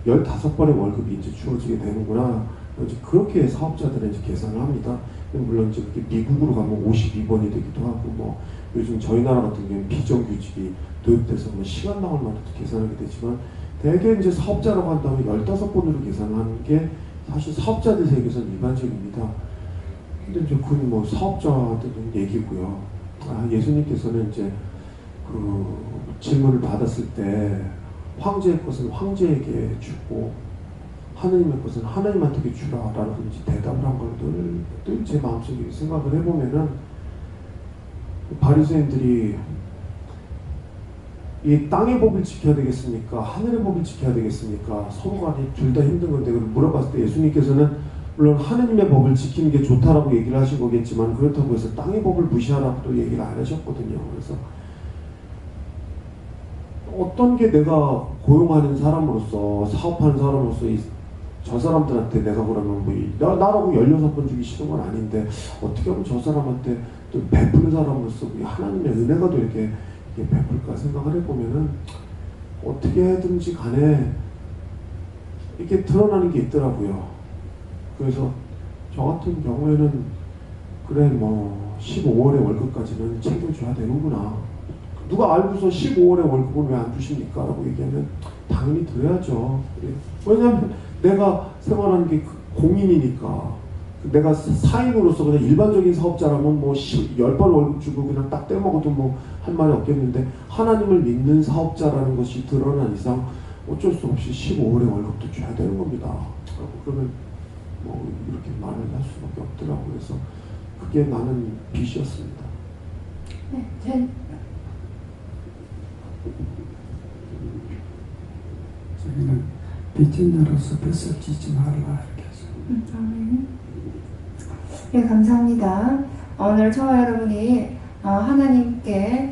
15번의 월급이 이제 주어지게 되는구나. 이제 그렇게 사업자들은 이제 계산을 합니다. 물론 이제 그게 미국으로 가면 52번이 되기도 하고 요즘 저희 나라 같은 경우는 비정규직이 도입돼서 시간당월마다 계산하게 되지만 대개 이제 사업자라고 한다면 15번으로 계산을 하는 게 사실 사업자들 세계에서는 일반적입니다. 근데 이제 그건 사업자들은 얘기고요. 예수님께서는 이제 그 질문을 받았을 때 황제의 것은 황제에게 주고 하느님의 것은 하느님한테 주라라든지 대답을 한 걸 늘 제 마음속에 생각을 해보면은 바리새인들이 이 땅의 법을 지켜야 되겠습니까? 하늘의 법을 지켜야 되겠습니까? 서로 간에 둘 다 힘든 건데 물어봤을 때 예수님께서는 물론 하느님의 법을 지키는 게 좋다라고 얘기를 하신 거겠지만 그렇다고 해서 땅의 법을 무시하라고도 얘기를 안 하셨거든요. 그래서 어떤 게 내가 고용하는 사람으로서 사업하는 사람으로서 저 사람들한테 내가 그러면 뭐 나라고 16번 주기 싫은 건 아닌데 어떻게 하면 저 사람한테 또 베푸는 사람으로서 하나님의 은혜가 또 이렇게 베풀까 생각을 해보면은 어떻게든지 간에 이렇게 드러나는 게 있더라고요. 그래서 저 같은 경우에는 그래 뭐 15월에 월급까지는 챙겨줘야 되는구나. 누가 알고서 15월에 월급은 왜 안 주십니까? 라고 얘기하면 당연히 드려야죠. 왜냐하면 내가 생활하는 게 공인이니까. 내가 사인으로서 그냥 일반적인 사업자라면 뭐 10번 월급 주고 그냥 딱 떼먹어도 뭐 할 말이 없겠는데 하나님을 믿는 사업자라는 것이 드러난 이상 어쩔 수 없이 15월에 월급도 줘야 되는 겁니다. 그러면 뭐 이렇게 말을 할 수밖에 없더라고요. 그래서 그게 나는 빚이었습니다. 네, 저희는 빚진 자로서 빚을 지지 말라 이렇게 하죠. 네, 감사합니다. 오늘 저와 여러분이 하나님께서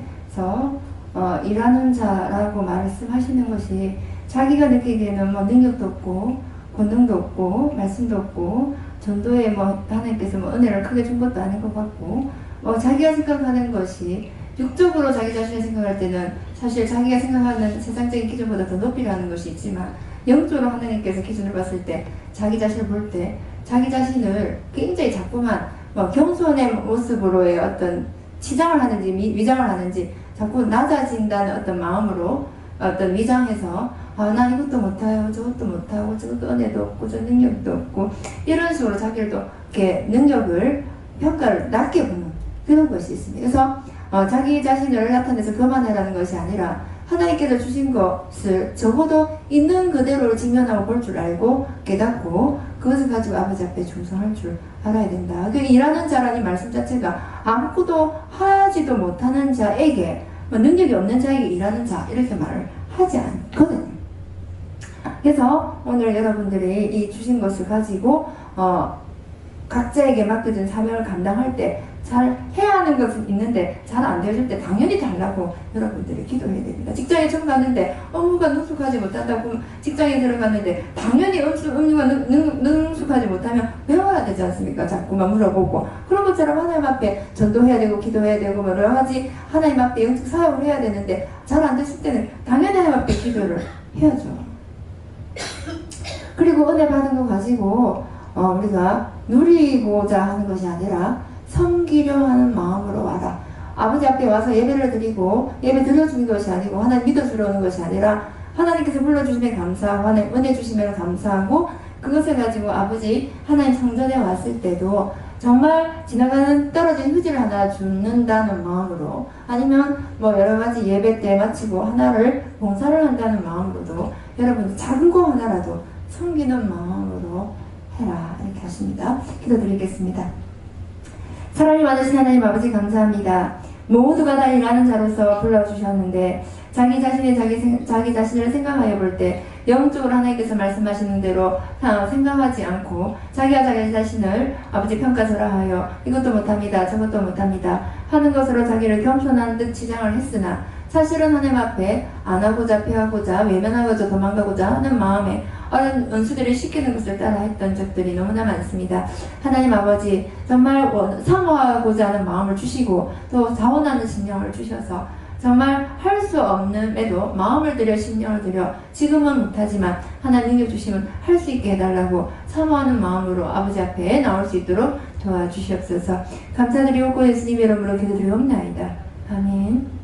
일하는 자라고 말씀하시는 것이 자기가 느끼기에는 뭐 능력도 없고 권능도 없고 말씀도 없고 전도에 뭐 하나님께서 뭐 은혜를 크게 준 것도 아닌 것 같고 뭐 자기가 생각하는 것이 육적으로 자기 자신을 생각할 때는 사실 자기가 생각하는 세상적인 기준보다 더 높이라는 것이 있지만 영적으로 하나님께서 기준을 봤을 때 자기 자신을 볼 때 자기 자신을 굉장히 자꾸만 뭐 겸손의 모습으로의 어떤 치장을 하는지 위장을 하는지 자꾸 낮아진다는 어떤 마음으로 어떤 위장해서 난 이것도 못해요 저것도 못하고 저것도 은혜도 없고 저 능력도 없고 이런 식으로 자기를 또 이렇게 능력을 평가를 낮게 보는 그런 것이 있습니다. 그래서 자기 자신을 나타내서 교만해라는 것이 아니라 하나님께서 주신 것을 적어도 있는 그대로를 직면하고 볼 줄 알고 깨닫고 그것을 가지고 아버지 앞에 충성할 줄 알아야 된다. 그 일하는 자라는 말씀 자체가 아무것도 하지도 못하는 자에게 능력이 없는 자에게 일하는 자 이렇게 말을 하지 않거든요. 그래서 오늘 여러분들이 이 주신 것을 가지고 각자에게 맡겨진 사명을 감당할 때 잘 해야 하는 것은 있는데 잘 안 되어질 때 당연히 달라고 여러분들이 기도해야 됩니다. 직장에 처음 갔는데 업무가 능숙하지 못한다고 직장에 들어갔는데 당연히 업무가 능숙하지 못하면 배워야 되지 않습니까? 자꾸만 물어보고 그런 것처럼 하나님 앞에 전도해야 되고 기도해야 되고 여러 가지 하나님 앞에 영적 사역을 해야 되는데 잘 안 됐을 때는 당연히 하나님 앞에 기도를 해야죠. 그리고 은혜 받은 거 가지고 우리가 누리고자 하는 것이 아니라 섬기려 하는 마음으로 와라. 아버지 앞에 와서 예배를 드리고 예배 드려주는 것이 아니고 하나님 믿어주려 오는 것이 아니라 하나님께서 불러주시면 감사하고 하나님 은혜 주시면 감사하고 그것을 가지고 아버지 하나님 성전에 왔을 때도 정말 지나가는 떨어진 휴지를 하나 줍는다는 마음으로 아니면 뭐 여러가지 예배 때 마치고 하나를 봉사를 한다는 마음으로도 여러분 작은 거 하나라도 섬기는 마음으로 해라 이렇게 하십니다. 기도드리겠습니다. 사랑이 많으신 하나님 아버지 감사합니다. 모두가 다 일하는 자로서 불러주셨는데 자기 자신을 생각하여 볼 때 영적으로 하나님께서 말씀하시는 대로 생각하지 않고 자기가 자기 자신을 아버지 평가절하하여 이것도 못합니다 저것도 못합니다 하는 것으로 자기를 겸손한 듯 치장을 했으나 사실은 하나님 앞에 안 하고자 피하고자 외면하고자 도망가고자 하는 마음에 어른 은수들을 시키는 것을 따라 했던 적들이 너무나 많습니다. 하나님 아버지 정말 사모하고자 하는 마음을 주시고 또 자원하는 심령을 주셔서 정말 할 수 없는에도 마음을 들여 심령을 들여 지금은 못하지만 하나님 능력 주시면 할 수 있게 해달라고 사모하는 마음으로 아버지 앞에 나올 수 있도록 도와주시옵소서. 감사드리고 예수님의 이름으로 기도드리옵나이다. 아멘.